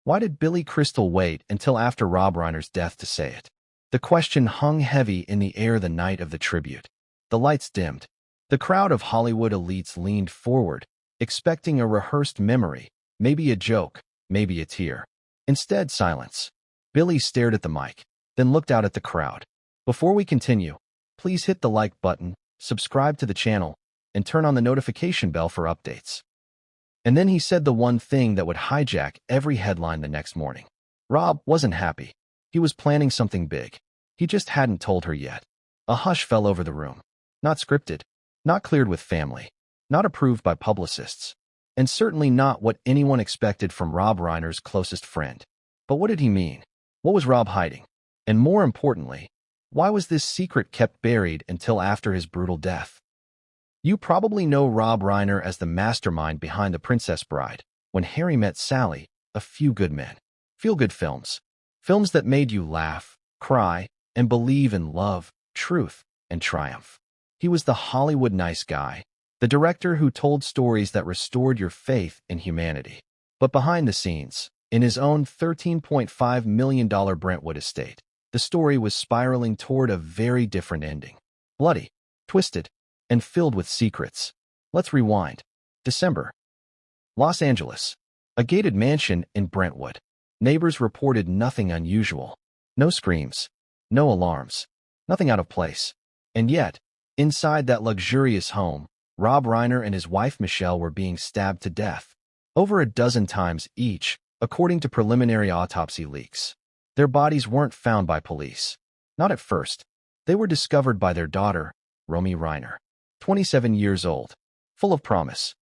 Why did Billy Crystal wait until after Rob Reiner's death to say it? The question hung heavy in the air the night of the tribute. The lights dimmed. The crowd of Hollywood elites leaned forward, expecting a rehearsed memory, maybe a joke, maybe a tear. Instead, silence. Billy stared at the mic, then looked out at the crowd. Before we continue, please hit the like button, subscribe to the channel, and turn on the notification bell for updates. And then he said the one thing that would hijack every headline the next morning. Rob wasn't happy. He was planning something big. He just hadn't told her yet. A hush fell over the room. Not scripted, not cleared with family, not approved by publicists, and certainly not what anyone expected from Rob Reiner's closest friend. But what did he mean? What was Rob hiding? And more importantly, why was this secret kept buried until after his brutal death? You probably know Rob Reiner as the mastermind behind The Princess Bride, When Harry Met Sally, A Few Good Men. Feel-good films. Films that made you laugh, cry, and believe in love, truth, and triumph. He was the Hollywood nice guy, the director who told stories that restored your faith in humanity. But behind the scenes, in his own $13.5 million Brentwood estate, the story was spiraling toward a very different ending. Bloody, twisted, and filled with secrets. Let's rewind. December. Los Angeles. A gated mansion in Brentwood. Neighbors reported nothing unusual. No screams. No alarms. Nothing out of place. And yet, inside that luxurious home, Rob Reiner and his wife Michelle were being stabbed to death. Over a dozen times each, according to preliminary autopsy leaks. Their bodies weren't found by police. Not at first. They were discovered by their daughter, Romy Reiner, 27 years old, full of promise.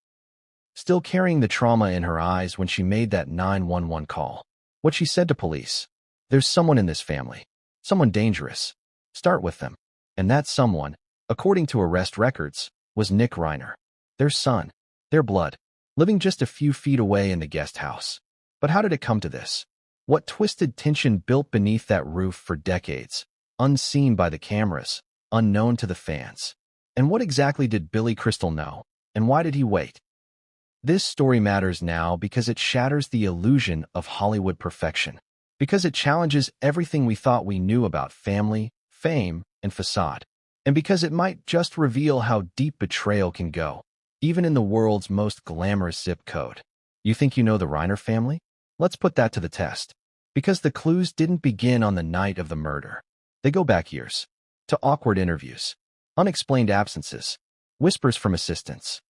Still carrying the trauma in her eyes when she made that 911 call. What she said to police: "There's someone in this family. Someone dangerous. Start with them." And that someone, according to arrest records, was Nick Reiner, their son, their blood, living just a few feet away in the guest house. But how did it come to this? What twisted tension built beneath that roof for decades, unseen by the cameras, unknown to the fans? And what exactly did Billy Crystal know, and why did he wait? This story matters now because it shatters the illusion of Hollywood perfection, because it challenges everything we thought we knew about family, fame, and facade, and because it might just reveal how deep betrayal can go, even in the world's most glamorous zip code. You think you know the Reiner family? Let's put that to the test. Because the clues didn't begin on the night of the murder. They go back years. To awkward interviews, unexplained absences, whispers from assistants,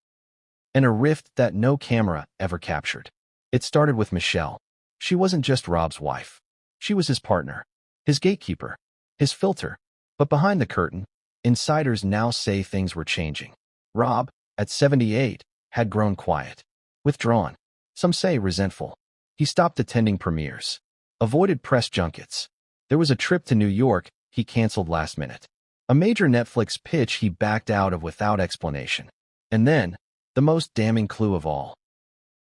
and a rift that no camera ever captured. It started with Michelle. She wasn't just Rob's wife. She was his partner, his gatekeeper, his filter. But behind the curtain, insiders now say things were changing. Rob, at 78, had grown quiet, withdrawn, some say resentful. He stopped attending premieres, avoided press junkets. There was a trip to New York he canceled last minute. A major Netflix pitch he backed out of without explanation. And then, the most damning clue of all.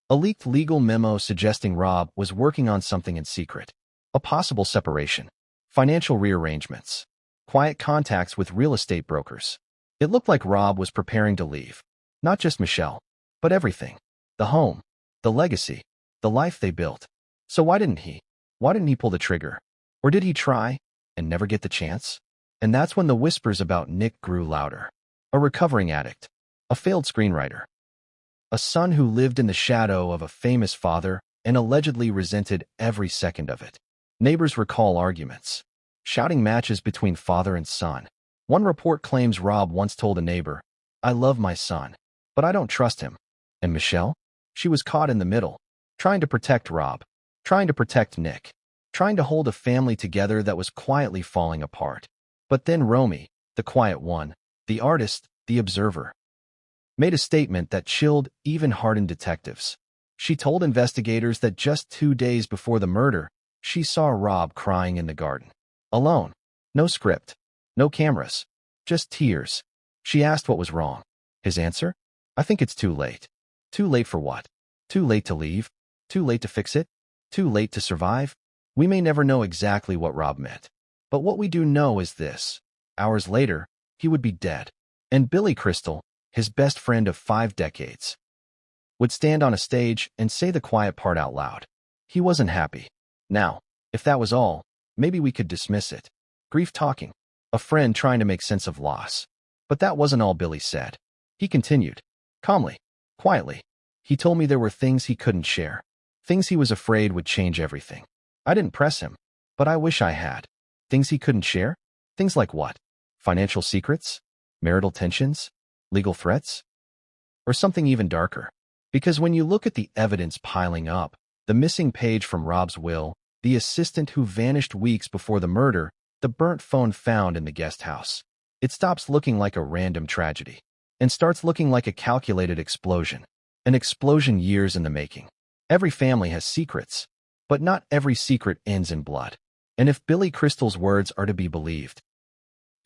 A leaked legal memo suggesting Rob was working on something in secret. A possible separation, financial rearrangements, quiet contacts with real estate brokers. It looked like Rob was preparing to leave. Not just Michelle, but everything. The home, the legacy, the life they built. So why didn't he? Why didn't he pull the trigger? Or did he try and never get the chance? And that's when the whispers about Nick grew louder. A recovering addict, a failed screenwriter, a son who lived in the shadow of a famous father and allegedly resented every second of it. Neighbors recall arguments, shouting matches between father and son. One report claims Rob once told a neighbor, "I love my son, but I don't trust him." And Michelle? She was caught in the middle, trying to protect Rob, trying to protect Nick, trying to hold a family together that was quietly falling apart. But then Romy, the quiet one, the artist, the observer, made a statement that chilled even hardened detectives. She told investigators that just 2 days before the murder, she saw Rob crying in the garden. Alone. No script. No cameras. Just tears. She asked what was wrong. His answer? "I think it's too late." Too late for what? Too late to leave? Too late to fix it? Too late to survive? We may never know exactly what Rob meant. But what we do know is this. Hours later, he would be dead. And Billy Crystal, his best friend of 5 decades, would stand on a stage and say the quiet part out loud. He wasn't happy. Now, if that was all, maybe we could dismiss it. Grief talking. A friend trying to make sense of loss. But that wasn't all Billy said. He continued. Calmly. Quietly. He told me there were things he couldn't share. Things he was afraid would change everything. I didn't press him, but I wish I had. Things he couldn't share? Things like what? Financial secrets? Marital tensions? Legal threats? Or something even darker? Because when you look at the evidence piling up, the missing page from Rob's will, the assistant who vanished weeks before the murder, the burnt phone found in the guest house, it stops looking like a random tragedy and starts looking like a calculated explosion. An explosion years in the making. Every family has secrets, but not every secret ends in blood. And if Billy Crystal's words are to be believed,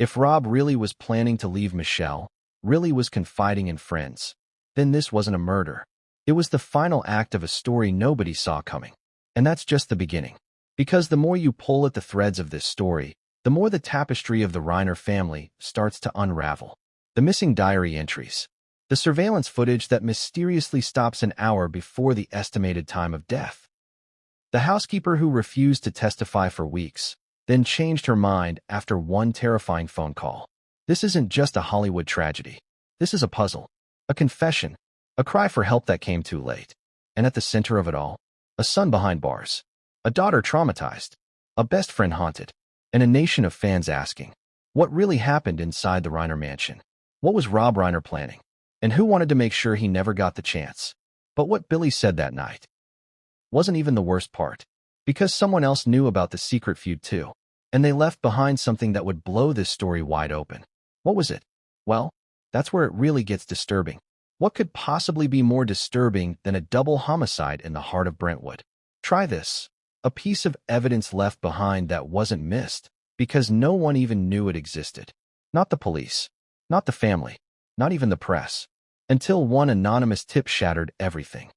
if Rob really was planning to leave Michelle, really was confiding in friends, then this wasn't a murder. It was the final act of a story nobody saw coming. And that's just the beginning. Because the more you pull at the threads of this story, the more the tapestry of the Reiner family starts to unravel. The missing diary entries. The surveillance footage that mysteriously stops an hour before the estimated time of death. The housekeeper who refused to testify for weeks, then changed her mind after one terrifying phone call. This isn't just a Hollywood tragedy. This is a puzzle, a confession, a cry for help that came too late. And at the center of it all, a son behind bars, a daughter traumatized, a best friend haunted, and a nation of fans asking, what really happened inside the Reiner mansion? What was Rob Reiner planning? And who wanted to make sure he never got the chance? But what Billy said that night wasn't even the worst part, because someone else knew about the secret feud too, and they left behind something that would blow this story wide open. What was it? Well, that's where it really gets disturbing. What could possibly be more disturbing than a double homicide in the heart of Brentwood? Try this. A piece of evidence left behind that wasn't missed, because no one even knew it existed. Not the police, not the family, not even the press, until one anonymous tip shattered everything.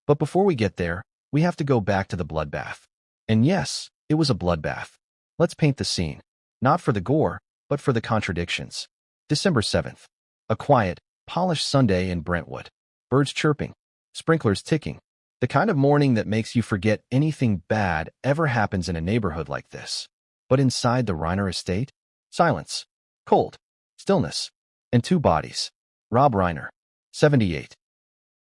But before we get there, we have to go back to the bloodbath. And yes, it was a bloodbath. Let's paint the scene. Not for the gore, but for the contradictions. December 7th. A quiet, polished Sunday in Brentwood. Birds chirping, sprinklers ticking. The kind of morning that makes you forget anything bad ever happens in a neighborhood like this. But inside the Reiner estate, silence, cold, stillness, and two bodies. Rob Reiner, 78.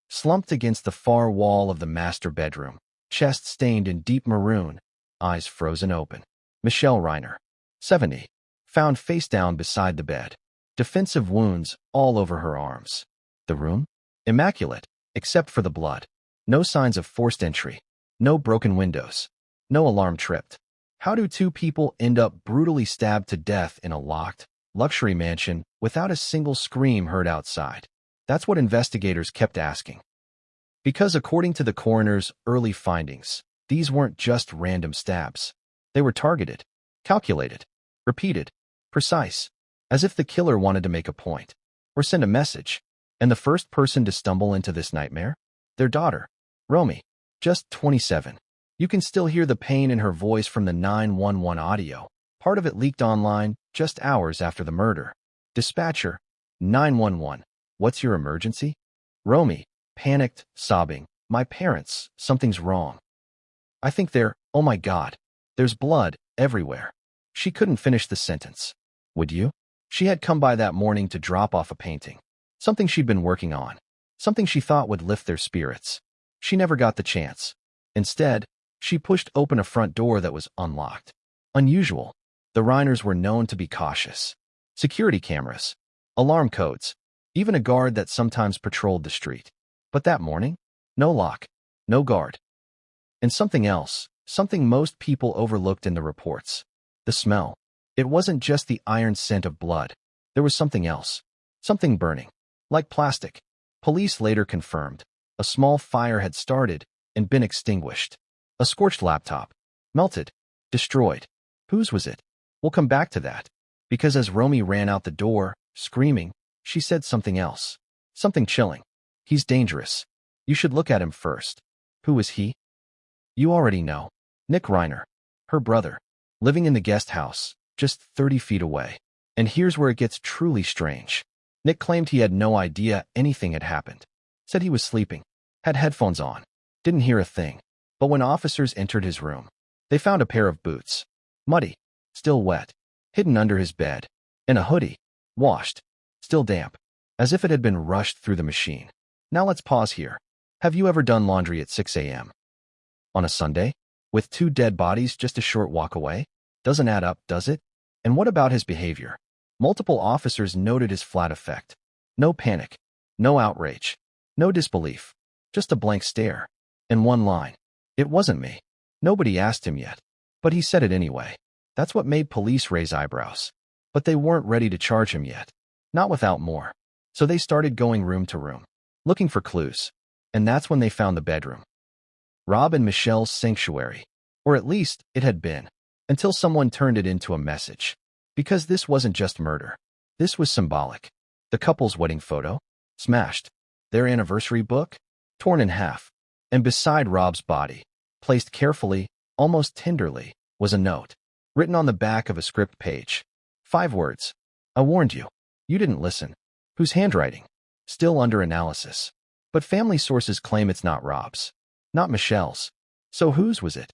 Slumped against the far wall of the master bedroom, chest stained in deep maroon, eyes frozen open. Michelle Reiner, 70. Found face down beside the bed. Defensive wounds all over her arms. The room? Immaculate, except for the blood. No signs of forced entry. No broken windows. No alarm tripped. How do two people end up brutally stabbed to death in a locked, luxury mansion without a single scream heard outside? That's what investigators kept asking. Because according to the coroner's early findings, these weren't just random stabs. They were targeted, calculated, repeated, precise, as if the killer wanted to make a point or send a message. And the first person to stumble into this nightmare? Their daughter, Romy, just 27. You can still hear the pain in her voice from the 911 audio. Part of it leaked online just hours after the murder. Dispatcher, 911. What's your emergency? Romy, panicked, sobbing. My parents, something's wrong. I think oh my God, there's blood everywhere. She couldn't finish the sentence. Would you? She had come by that morning to drop off a painting. Something she'd been working on. Something she thought would lift their spirits. She never got the chance. Instead, she pushed open a front door that was unlocked. Unusual. The Reiners were known to be cautious. Security cameras, alarm codes, even a guard that sometimes patrolled the street. But that morning, no lock, no guard. And something else, something most people overlooked in the reports. The smell. It wasn't just the iron scent of blood. There was something else. Something burning. Like plastic. Police later confirmed. A small fire had started and been extinguished. A scorched laptop. Melted. Destroyed. Whose was it? We'll come back to that. Because as Romy ran out the door, screaming, she said something else. Something chilling. He's dangerous. You should look at him first. Who is he? You already know. Nick Reiner. Her brother. Living in the guest house, just 30 feet away. And here's where it gets truly strange. Nick claimed he had no idea anything had happened. Said he was sleeping. Had headphones on. Didn't hear a thing. But when officers entered his room, they found a pair of boots, muddy, still wet, hidden under his bed, and a hoodie, washed, still damp, as if it had been rushed through the machine. Now let's pause here. Have you ever done laundry at 6 a.m. on a Sunday, with 2 dead bodies just a short walk away? Doesn't add up, does it? And what about his behavior? Multiple officers noted his flat effect. No panic, no outrage, no disbelief, just a blank stare. And one line. It wasn't me. Nobody asked him yet, but he said it anyway. That's what made police raise eyebrows. But they weren't ready to charge him yet. Not without more. So they started going room to room, looking for clues. And that's when they found the bedroom. Rob and Michelle's sanctuary. Or at least, it had been. Until someone turned it into a message. Because this wasn't just murder. This was symbolic. The couple's wedding photo, smashed. Their anniversary book, torn in half. And beside Rob's body, placed carefully, almost tenderly, was a note. Written on the back of a script page. 5 words. I warned you. You didn't listen. Whose handwriting? Still under analysis. But family sources claim it's not Rob's. Not Michelle's. So whose was it?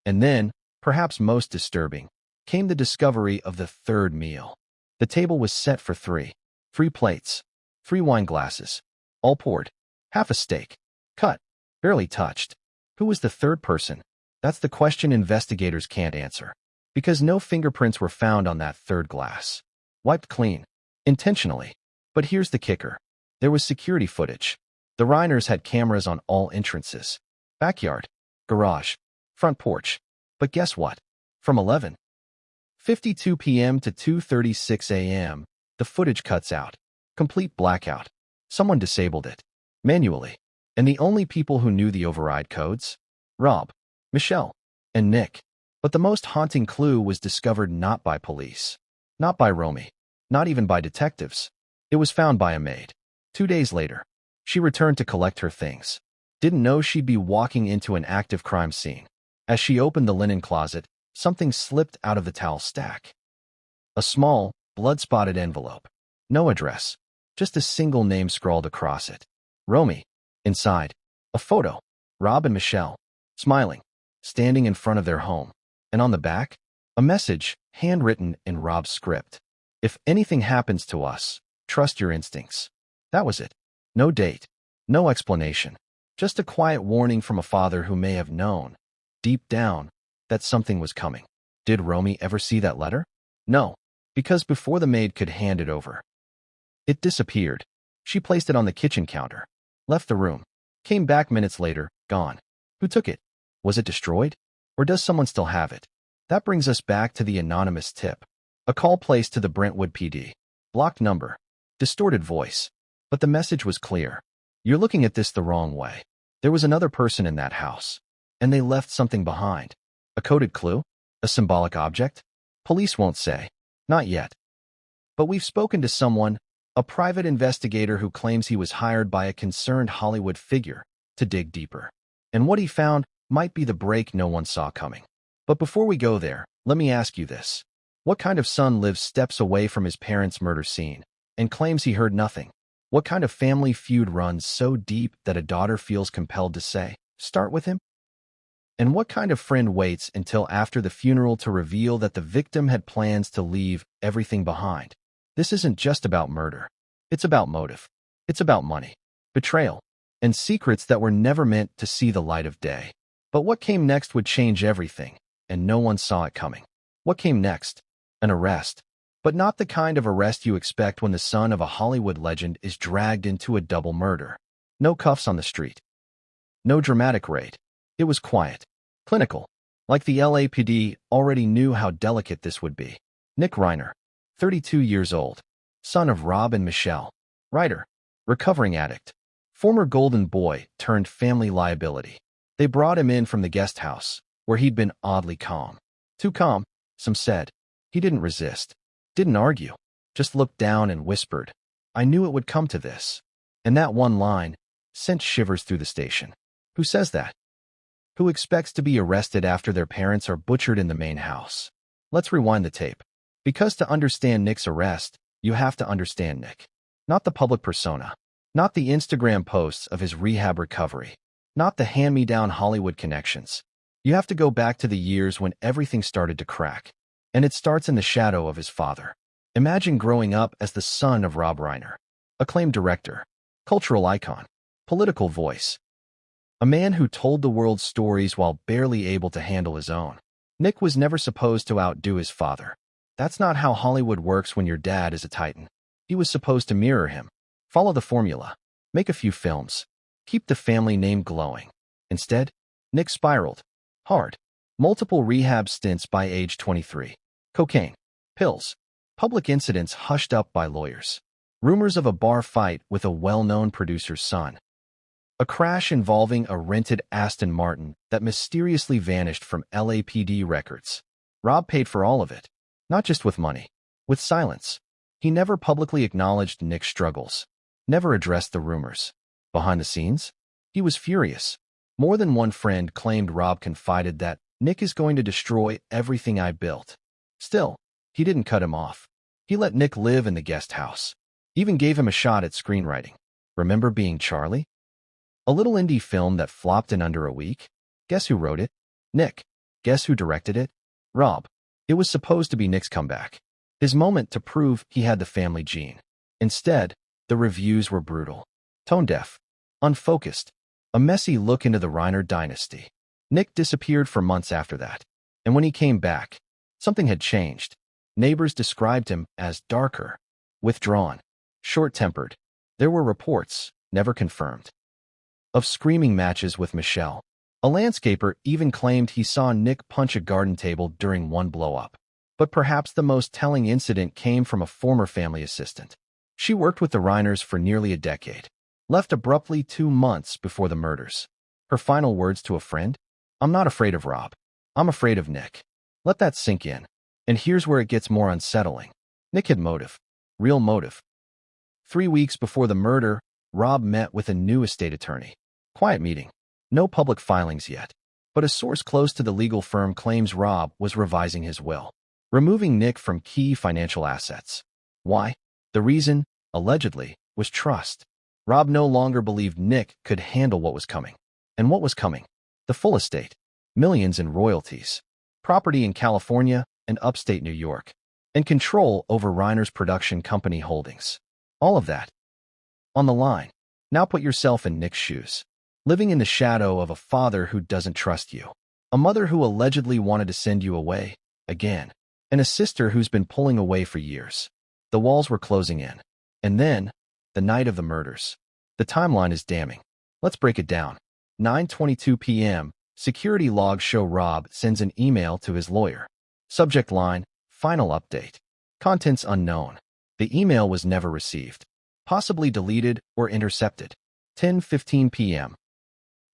And then, perhaps most disturbing, came the discovery of the third meal. The table was set for 3. 3 plates. 3 wine glasses. All poured. Half a steak. Cut. Barely touched. Who was the third person? That's the question investigators can't answer. Because no fingerprints were found on that third glass. Wiped clean. Intentionally. But here's the kicker. There was security footage. The Reiners had cameras on all entrances. Backyard. Garage. Front porch. But guess what? From 11:52 p.m. to 2:36 a.m., the footage cuts out. Complete blackout. Someone disabled it. Manually. And the only people who knew the override codes? Rob, Michelle, and Nick. But the most haunting clue was discovered not by police. Not by Romy. Not even by detectives. It was found by a maid. 2 days later. She returned to collect her things. Didn't know she'd be walking into an active crime scene. As she opened the linen closet, something slipped out of the towel stack. A small, blood-spotted envelope. No address. Just a single name scrawled across it. Romy. Inside. A photo. Rob and Michelle. Smiling. Standing in front of their home. And on the back, a message, handwritten in Rob's script. If anything happens to us, trust your instincts. That was it. No date. No explanation. Just a quiet warning from a father who may have known, deep down, that something was coming. Did Romy ever see that letter? No, because before the maid could hand it over, it disappeared. She placed it on the kitchen counter, left the room, came back minutes later, gone. Who took it? Was it destroyed? Or does someone still have it? That brings us back to the anonymous tip. A call placed to the Brentwood PD. Blocked number. Distorted voice. But the message was clear. You're looking at this the wrong way. There was another person in that house. And they left something behind. A coded clue? A symbolic object? Police won't say. Not yet. But we've spoken to someone, a private investigator who claims he was hired by a concerned Hollywood figure to dig deeper. And what he found might be the break no one saw coming. But before we go there, let me ask you this. What kind of son lives steps away from his parents' murder scene and claims he heard nothing? What kind of family feud runs so deep that a daughter feels compelled to say, start with him? And what kind of friend waits until after the funeral to reveal that the victim had plans to leave everything behind? This isn't just about murder. It's about motive. It's about money, betrayal, and secrets that were never meant to see the light of day. But what came next would change everything, and no one saw it coming. What came next? An arrest. But not the kind of arrest you expect when the son of a Hollywood legend is dragged into a double murder. No cuffs on the street. No dramatic raid. It was quiet. Clinical. Like the LAPD already knew how delicate this would be. Nick Reiner, 32 years old. Son of Rob and Michelle. Writer. Recovering addict. Former golden boy turned family liability. They brought him in from the guest house, where he'd been oddly calm. Too calm, some said. He didn't resist. Didn't argue. Just looked down and whispered, I knew it would come to this. And that one line sent shivers through the station. Who says that? Who expects to be arrested after their parents are butchered in the main house? Let's rewind the tape. Because to understand Nick's arrest, you have to understand Nick. Not the public persona. Not the Instagram posts of his rehab recovery. not the hand-me-down Hollywood connections. You have to go back to the years when everything started to crack. And it starts in the shadow of his father. Imagine growing up as the son of Rob Reiner, acclaimed director, cultural icon, political voice, a man who told the world stories while barely able to handle his own. Nick was never supposed to outdo his father. That's not how Hollywood works when your dad is a titan. He was supposed to mirror him, follow the formula, make a few films, keep the family name glowing. Instead, Nick spiraled. Hard. Multiple rehab stints by age 23. Cocaine. Pills. Public incidents hushed up by lawyers. Rumors of a bar fight with a well-known producer's son. A crash involving a rented Aston Martin that mysteriously vanished from LAPD records. Rob paid for all of it. Not just with money. With silence. He never publicly acknowledged Nick's struggles. Never addressed the rumors. Behind the scenes, he was furious. More than one friend claimed Rob confided that Nick is going to destroy everything I built. Still, he didn't cut him off. He let Nick live in the guest house. Even gave him a shot at screenwriting. Remember Being Charlie? A little indie film that flopped in under a week? Guess who wrote it? Nick. Guess who directed it? Rob. It was supposed to be Nick's comeback. His moment to prove he had the family gene. Instead, the reviews were brutal. Tone-deaf. Unfocused. A messy look into the Reiner dynasty. Nick disappeared for months after that. And when he came back, something had changed. Neighbors described him as darker, withdrawn, short-tempered. There were reports, never confirmed, of screaming matches with Michelle. A landscaper even claimed he saw Nick punch a garden table during one blow-up. But perhaps the most telling incident came from a former family assistant. She worked with the Reiners for nearly a decade. Left abruptly 2 months before the murders. Her final words to a friend? I'm not afraid of Rob. I'm afraid of Nick. Let that sink in. And here's where it gets more unsettling. Nick had motive. Real motive. 3 weeks before the murder, Rob met with a new estate attorney. Quiet meeting. No public filings yet. But a source close to the legal firm claims Rob was revising his will, removing Nick from key financial assets. Why? The reason, allegedly, was trust. Rob no longer believed Nick could handle what was coming. And what was coming? The full estate. Millions in royalties. Property in California and upstate New York. And control over Reiner's production company holdings. All of that. On the line. Now put yourself in Nick's shoes. Living in the shadow of a father who doesn't trust you. A mother who allegedly wanted to send you away, again. And a sister who's been pulling away for years. The walls were closing in. And then, the night of the murders. The timeline is damning. Let's break it down. 9:22 p.m., security logs show Rob sends an email to his lawyer. Subject line, final update. Contents unknown. The email was never received. Possibly deleted or intercepted. 10:15 p.m.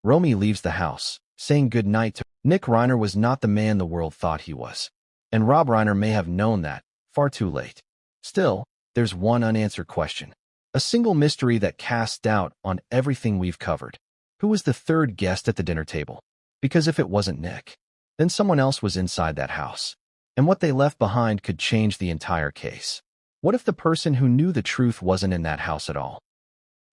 Romy leaves the house, saying goodnight to Nick. Reiner was not the man the world thought he was. And Rob Reiner may have known that, far too late. Still, there's one unanswered question. A single mystery that casts doubt on everything we've covered. Who was the third guest at the dinner table? Because if it wasn't Nick, then someone else was inside that house. And what they left behind could change the entire case. What if the person who knew the truth wasn't in that house at all?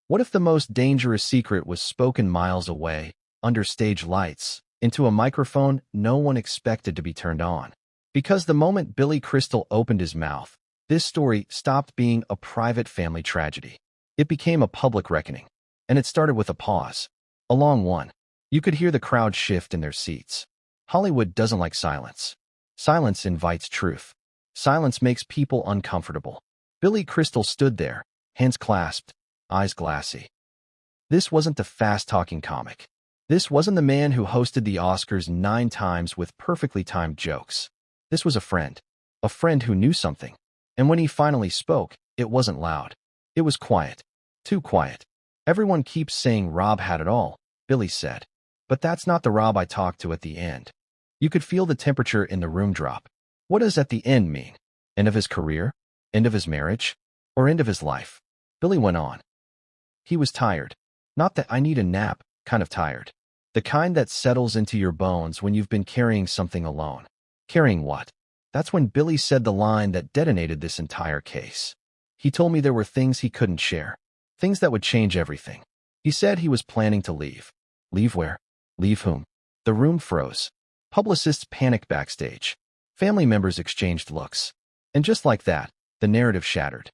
What if the most dangerous secret was spoken miles away, under stage lights, into a microphone no one expected to be turned on? Because the moment Billy Crystal opened his mouth, this story stopped being a private family tragedy. It became a public reckoning. And it started with a pause. A long one. You could hear the crowd shift in their seats. Hollywood doesn't like silence. Silence invites truth. Silence makes people uncomfortable. Billy Crystal stood there, hands clasped, eyes glassy. This wasn't the fast-talking comic. This wasn't the man who hosted the Oscars 9 times with perfectly timed jokes. This was a friend who knew something. And when he finally spoke, it wasn't loud. It was quiet. Too quiet. Everyone keeps saying Rob had it all, Billy said. But that's not the Rob I talked to at the end. You could feel the temperature in the room drop. What does at the end mean? End of his career? End of his marriage? Or end of his life? Billy went on. He was tired. Not that I need a nap kind of tired. The kind that settles into your bones when you've been carrying something alone. Carrying what? That's when Billy said the line that detonated this entire case. He told me there were things he couldn't share. Things that would change everything. He said he was planning to leave. Leave where? Leave whom? The room froze. Publicists panicked backstage. Family members exchanged looks. And just like that, the narrative shattered.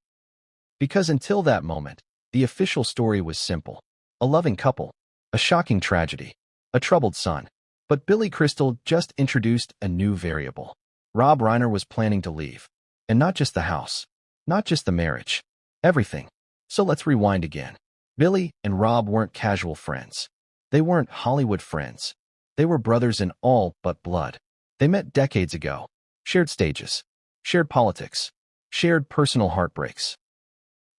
Because until that moment, the official story was simple. A loving couple, a shocking tragedy, a troubled son. But Billy Crystal just introduced a new variable. Rob Reiner was planning to leave. And not just the house, not just the marriage, everything. So let's rewind again. Billy and Rob weren't casual friends. They weren't Hollywood friends. They were brothers in all but blood. They met decades ago, shared stages, shared politics, shared personal heartbreaks.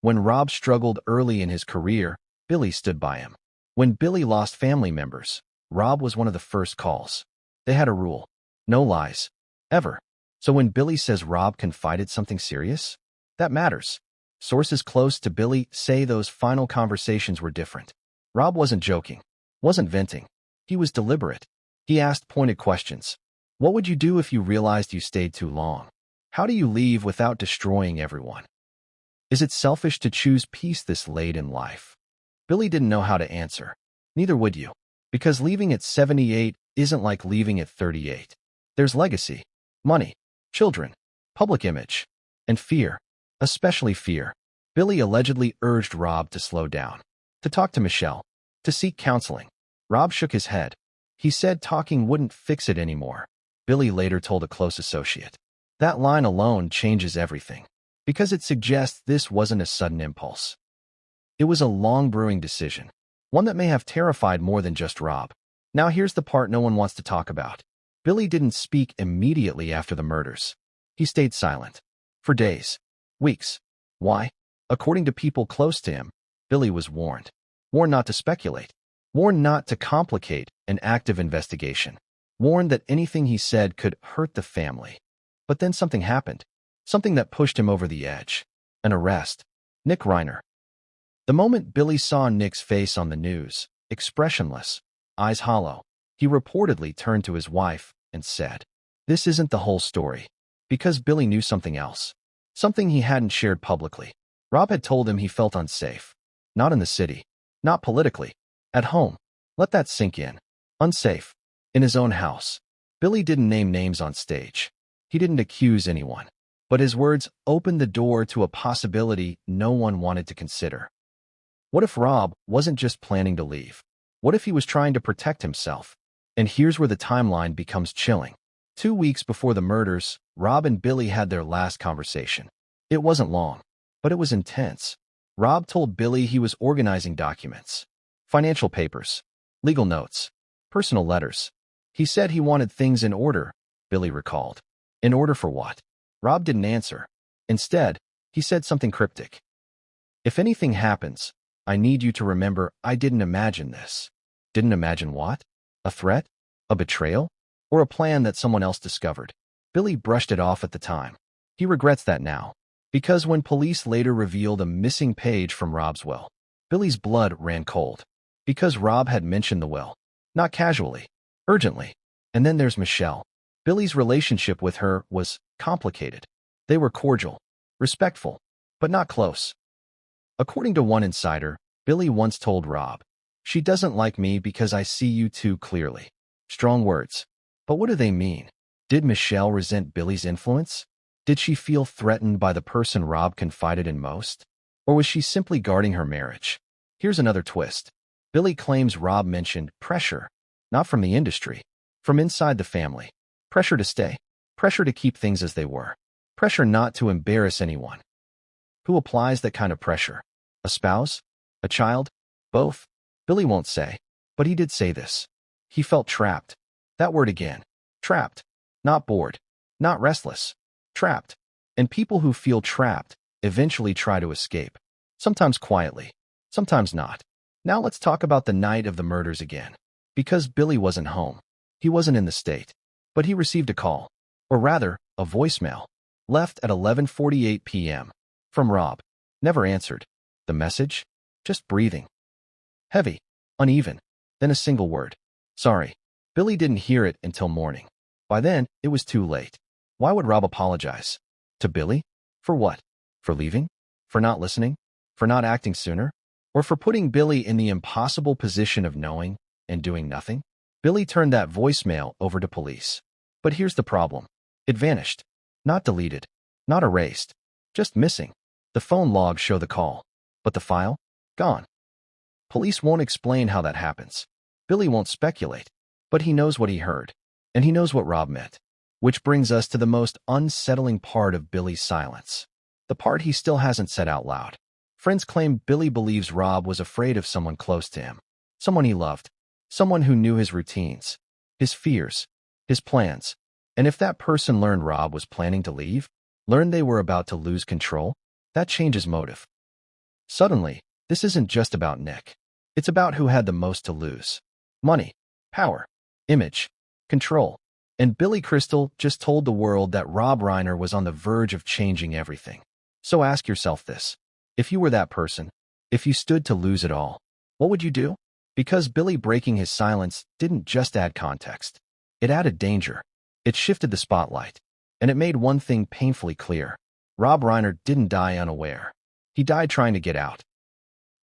When Rob struggled early in his career, Billy stood by him. When Billy lost family members, Rob was one of the first calls. They had a rule: no lies, ever. So when Billy says Rob confided something serious, that matters. Sources close to Billy say those final conversations were different. Rob wasn't joking, wasn't venting. He was deliberate. He asked pointed questions. What would you do if you realized you stayed too long? How do you leave without destroying everyone? Is it selfish to choose peace this late in life? Billy didn't know how to answer. Neither would you. Because leaving at 78 isn't like leaving at 38. There's legacy, money, children, public image, and fear, especially fear. Billy allegedly urged Rob to slow down, to talk to Michelle, to seek counseling. Rob shook his head. He said talking wouldn't fix it anymore. Billy later told a close associate. That line alone changes everything, because it suggests this wasn't a sudden impulse. It was a long brewing decision, one that may have terrified more than just Rob. Now here's the part no one wants to talk about. Billy didn't speak immediately after the murders. He stayed silent. For days. Weeks. Why? According to people close to him, Billy was warned. Warned not to speculate. Warned not to complicate an active investigation. Warned that anything he said could hurt the family. But then something happened. Something that pushed him over the edge. An arrest. Nick Reiner. The moment Billy saw Nick's face on the news, expressionless, eyes hollow, he reportedly turned to his wife and said, "This isn't the whole story." Because Billy knew something else. Something he hadn't shared publicly. Rob had told him he felt unsafe. Not in the city. Not politically. At home. Let that sink in. Unsafe. In his own house. Billy didn't name names on stage. He didn't accuse anyone. But his words opened the door to a possibility no one wanted to consider. What if Rob wasn't just planning to leave? What if he was trying to protect himself? And here's where the timeline becomes chilling. 2 weeks before the murders, Rob and Billy had their last conversation. It wasn't long, but it was intense. Rob told Billy he was organizing documents, financial papers, legal notes, personal letters. He said he wanted things in order, Billy recalled. In order for what? Rob didn't answer. Instead, he said something cryptic. If anything happens, I need you to remember I didn't imagine this. Didn't imagine what? A threat? A betrayal? Or a plan that someone else discovered? Billy brushed it off at the time. He regrets that now. Because when police later revealed a missing page from Rob's will, Billy's blood ran cold. Because Rob had mentioned the will. Not casually. Urgently. And then there's Michelle. Billy's relationship with her was complicated. They were cordial, respectful, but not close. According to one insider, Billy once told Rob, "She doesn't like me because I see you too clearly." Strong words. But what do they mean? Did Michelle resent Billy's influence? Did she feel threatened by the person Rob confided in most? Or was she simply guarding her marriage? Here's another twist. Billy claims Rob mentioned pressure, not from the industry, from inside the family. Pressure to stay. Pressure to keep things as they were. Pressure not to embarrass anyone. Who applies that kind of pressure? A spouse? A child? Both? Billy won't say. But he did say this. He felt trapped. That word again. Trapped. Not bored. Not restless. Trapped. And people who feel trapped eventually try to escape. Sometimes quietly. Sometimes not. Now let's talk about the night of the murders again. Because Billy wasn't home. He wasn't in the state. But he received a call. Or rather, a voicemail. Left at 11:48 p.m. From Rob. Never answered. The message? Just breathing. Heavy. Uneven. Then a single word. Sorry. Billy didn't hear it until morning. By then, it was too late. Why would Rob apologize? To Billy? For what? For leaving? For not listening? For not acting sooner? Or for putting Billy in the impossible position of knowing and doing nothing? Billy turned that voicemail over to police. But here's the problem. It vanished. Not deleted. Not erased. Just missing. The phone logs show the call. But the file? Gone. Police won't explain how that happens. Billy won't speculate. But he knows what he heard. And he knows what Rob meant. Which brings us to the most unsettling part of Billy's silence. The part he still hasn't said out loud. Friends claim Billy believes Rob was afraid of someone close to him. Someone he loved. Someone who knew his routines, his fears, his plans. And if that person learned Rob was planning to leave, learned they were about to lose control, that changes motive. Suddenly, this isn't just about Nick. It's about who had the most to lose. Money, power, image, control. And Billy Crystal just told the world that Rob Reiner was on the verge of changing everything. So ask yourself this. If you were that person, if you stood to lose it all, what would you do? Because Billy breaking his silence didn't just add context. It added danger. It shifted the spotlight. And it made one thing painfully clear. Rob Reiner didn't die unaware. He died trying to get out.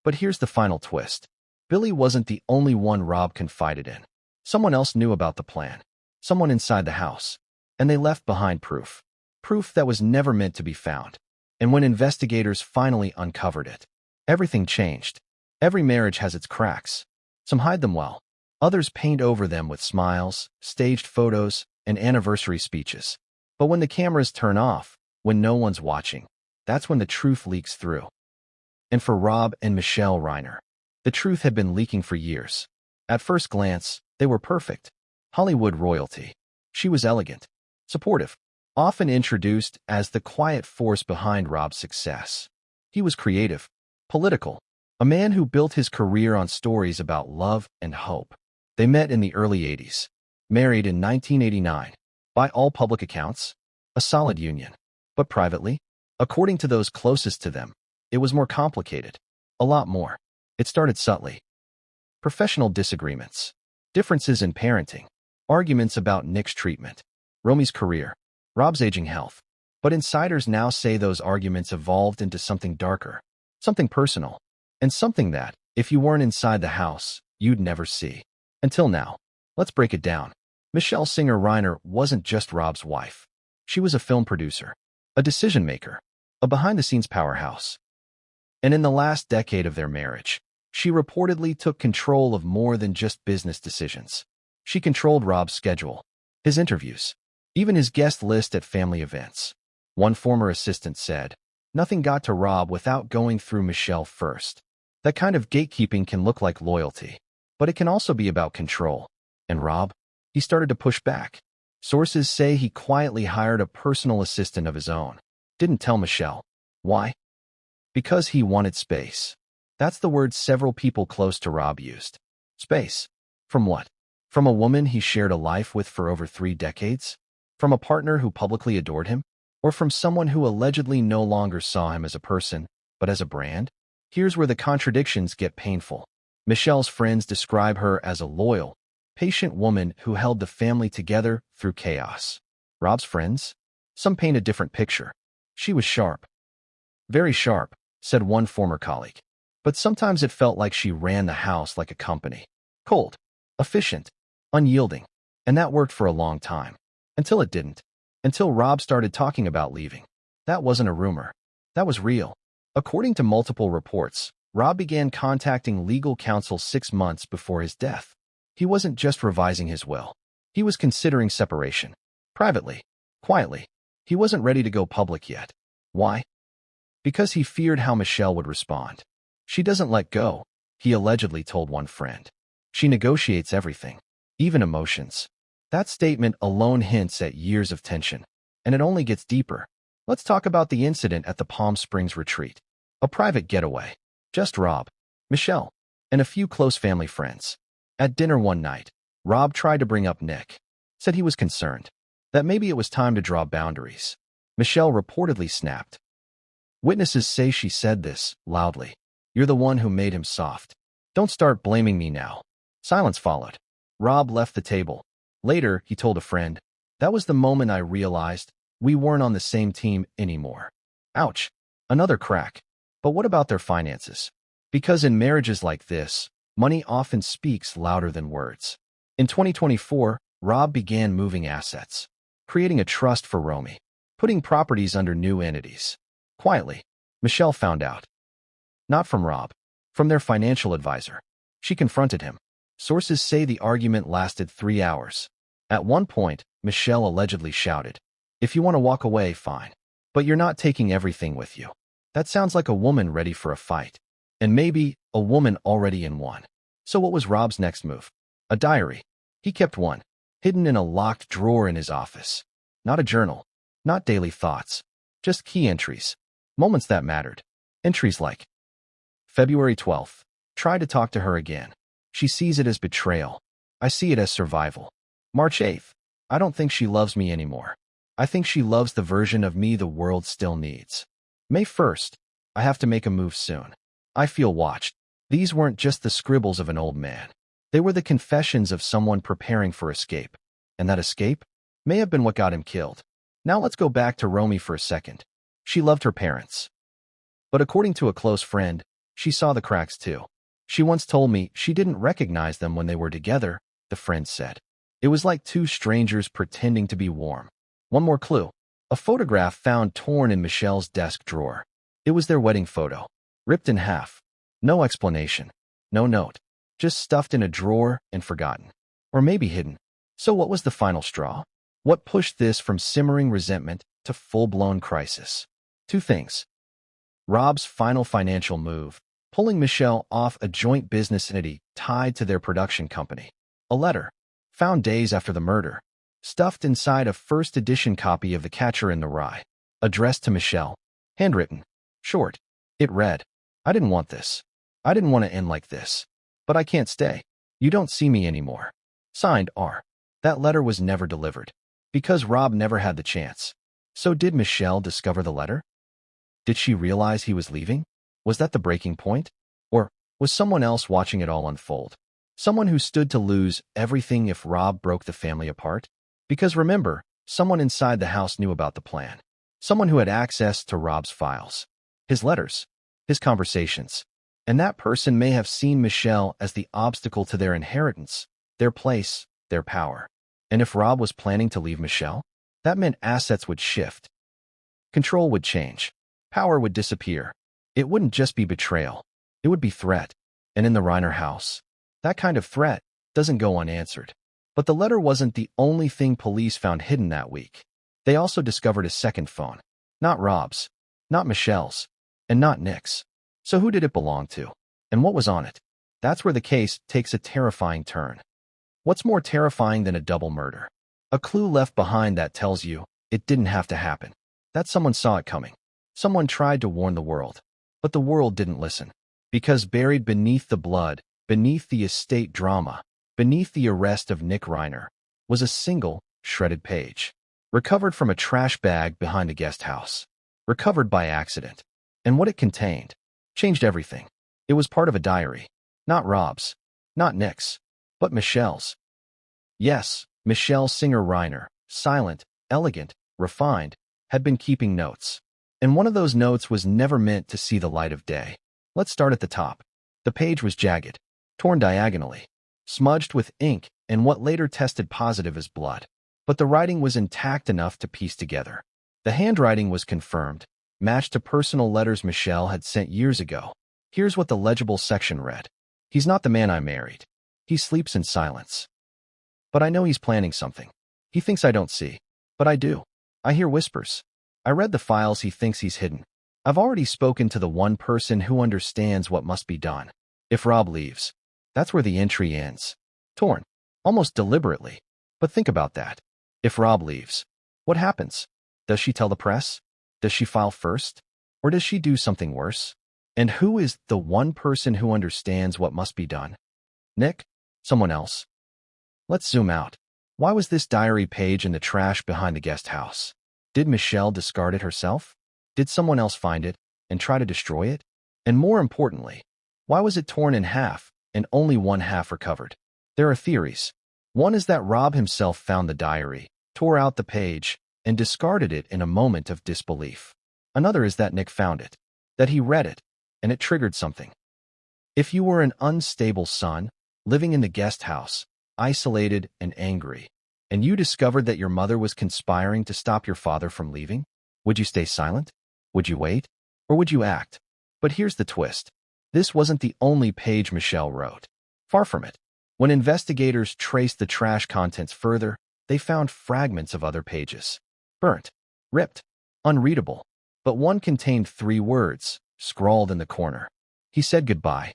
But here's the final twist. Billy wasn't the only one Rob confided in. Someone else knew about the plan. Someone inside the house. And they left behind proof. Proof that was never meant to be found. And when investigators finally uncovered it, everything changed. Every marriage has its cracks. Some hide them well. Others paint over them with smiles, staged photos, and anniversary speeches. But when the cameras turn off, when no one's watching, that's when the truth leaks through. And for Rob and Michelle Reiner, the truth had been leaking for years. At first glance, they were perfect. Hollywood royalty. She was elegant, supportive, often introduced as the quiet force behind Rob's success. He was creative, political, a man who built his career on stories about love and hope. They met in the early 80s, married in 1989. By all public accounts, a solid union. But privately, according to those closest to them, it was more complicated. A lot more. It started subtly. Professional disagreements, differences in parenting, arguments about Nick's treatment, Romy's career, Rob's aging health. But insiders now say those arguments evolved into something darker, something personal, and something that, if you weren't inside the house, you'd never see. Until now. Let's break it down. Michelle Singer Reiner wasn't just Rob's wife. She was a film producer, a decision maker, a behind-the-scenes powerhouse. And in the last decade of their marriage, she reportedly took control of more than just business decisions. She controlled Rob's schedule, his interviews, even his guest list at family events. One former assistant said, "Nothing got to Rob without going through Michelle first." That kind of gatekeeping can look like loyalty, but it can also be about control. And Rob? He started to push back. Sources say he quietly hired a personal assistant of his own. Didn't tell Michelle. Why? Because he wanted space. That's the word several people close to Rob used. Space. From what? From a woman he shared a life with for over 3 decades? From a partner who publicly adored him? Or from someone who allegedly no longer saw him as a person, but as a brand? Here's where the contradictions get painful. Michelle's friends describe her as a loyal, patient woman who held the family together through chaos. Rob's friends? Some paint a different picture. She was sharp. Very sharp, said one former colleague. But sometimes it felt like she ran the house like a company. Cold, efficient, unyielding. And that worked for a long time. Until it didn't. Until Rob started talking about leaving. That wasn't a rumor. That was real. According to multiple reports, Rob began contacting legal counsel 6 months before his death. He wasn't just revising his will. He was considering separation. Privately. Quietly. He wasn't ready to go public yet. Why? Because he feared how Michelle would respond. She doesn't let go, he allegedly told one friend. She negotiates everything, even emotions. That statement alone hints at years of tension. And it only gets deeper. Let's talk about the incident at the Palm Springs retreat. A private getaway. Just Rob, Michelle, and a few close family friends. At dinner one night, Rob tried to bring up Nick. Said he was concerned. That maybe it was time to draw boundaries. Michelle reportedly snapped. Witnesses say she said this, loudly. "You're the one who made him soft. Don't start blaming me now." Silence followed. Rob left the table. Later, he told a friend, "That was the moment I realized we weren't on the same team anymore." Ouch. Another crack. But what about their finances? Because in marriages like this, Money often speaks louder than words. In 2024, Rob began moving assets, creating a trust for Romy, putting properties under new entities. Quietly, Michelle found out. Not from Rob, from their financial advisor. She confronted him. Sources say the argument lasted 3 hours. At one point, Michelle allegedly shouted, "If you want to walk away, fine. But you're not taking everything with you." That sounds like a woman ready for a fight. And maybe a woman already in one. So what was Rob's next move? A diary. He kept one, hidden in a locked drawer in his office. Not a journal, not daily thoughts, just key entries, moments that mattered. Entries like, February 12th, try to talk to her again. She sees it as betrayal. I see it as survival. March 8th, I don't think she loves me anymore. I think she loves the version of me the world still needs. May 1st, I have to make a move soon. I feel watched. These weren't just the scribbles of an old man. They were the confessions of someone preparing for escape. And that escape may have been what got him killed. Now let's go back to Romy for a second. She loved her parents. But according to a close friend, she saw the cracks too. She once told me she didn't recognize them when they were together, the friend said. It was like two strangers pretending to be warm. One more clue. A photograph found torn in Michelle's desk drawer. It was their wedding photo, ripped in half. No explanation. No note. Just stuffed in a drawer and forgotten. Or maybe hidden. So what was the final straw? What pushed this from simmering resentment to full-blown crisis? Two things. Rob's final financial move, pulling Michelle off a joint business entity tied to their production company. A letter, found days after the murder, stuffed inside a first edition copy of The Catcher in the Rye, addressed to Michelle, handwritten, short. It read, I didn't want this. I didn't want to end like this. But I can't stay. You don't see me anymore. Signed, R. That letter was never delivered. Because Rob never had the chance. So did Michelle discover the letter? Did she realize he was leaving? Was that the breaking point? Or was someone else watching it all unfold? Someone who stood to lose everything if Rob broke the family apart? Because remember, someone inside the house knew about the plan. Someone who had access to Rob's files. His letters. His conversations. And that person may have seen Michelle as the obstacle to their inheritance, their place, their power. And if Rob was planning to leave Michelle, that meant assets would shift. Control would change. Power would disappear. It wouldn't just be betrayal. It would be threat. And in the Reiner house, that kind of threat doesn't go unanswered. But the letter wasn't the only thing police found hidden that week. They also discovered a second phone. Not Rob's, not Michelle's, and not Nick's. So who did it belong to? And what was on it? That's where the case takes a terrifying turn. What's more terrifying than a double murder? A clue left behind that tells you it didn't have to happen. That someone saw it coming. Someone tried to warn the world. But the world didn't listen. Because buried beneath the blood, beneath the estate drama, beneath the arrest of Nick Reiner, was a single, shredded page. Recovered from a trash bag behind a guest house. Recovered by accident. And what it contained changed everything. It was part of a diary. Not Rob's. Not Nick's. But Michelle's. Yes, Michelle Singer Reiner, silent, elegant, refined, had been keeping notes. And one of those notes was never meant to see the light of day. Let's start at the top. The page was jagged, torn diagonally, smudged with ink and what later tested positive as blood. But the writing was intact enough to piece together. The handwriting was confirmed, matched to personal letters Michelle had sent years ago. Here's what the legible section read. He's not the man I married. He sleeps in silence. But I know he's planning something. He thinks I don't see. But I do. I hear whispers. I read the files he thinks he's hidden. I've already spoken to the one person who understands what must be done. If Rob leaves, that's where the entry ends. Torn. Almost deliberately. But think about that. If Rob leaves, what happens? Does she tell the press? Does she file first? Or does she do something worse? And who is the one person who understands what must be done? Nick? Someone else? Let's zoom out. Why was this diary page in the trash behind the guest house? Did Michelle discard it herself? Did someone else find it and try to destroy it? And more importantly, why was it torn in half and only one half recovered? There are theories. One is that Rob himself found the diary, tore out the page, and discarded it in a moment of disbelief. Another is that Nick found it, that he read it, and it triggered something. If you were an unstable son, living in the guest house, isolated and angry, and you discovered that your mother was conspiring to stop your father from leaving, would you stay silent? Would you wait? Or would you act? But here's the twist. This wasn't the only page Michelle wrote. Far from it. When investigators traced the trash contents further, they found fragments of other pages. Burnt, ripped, unreadable. But one contained 3 words, scrawled in the corner. He said goodbye.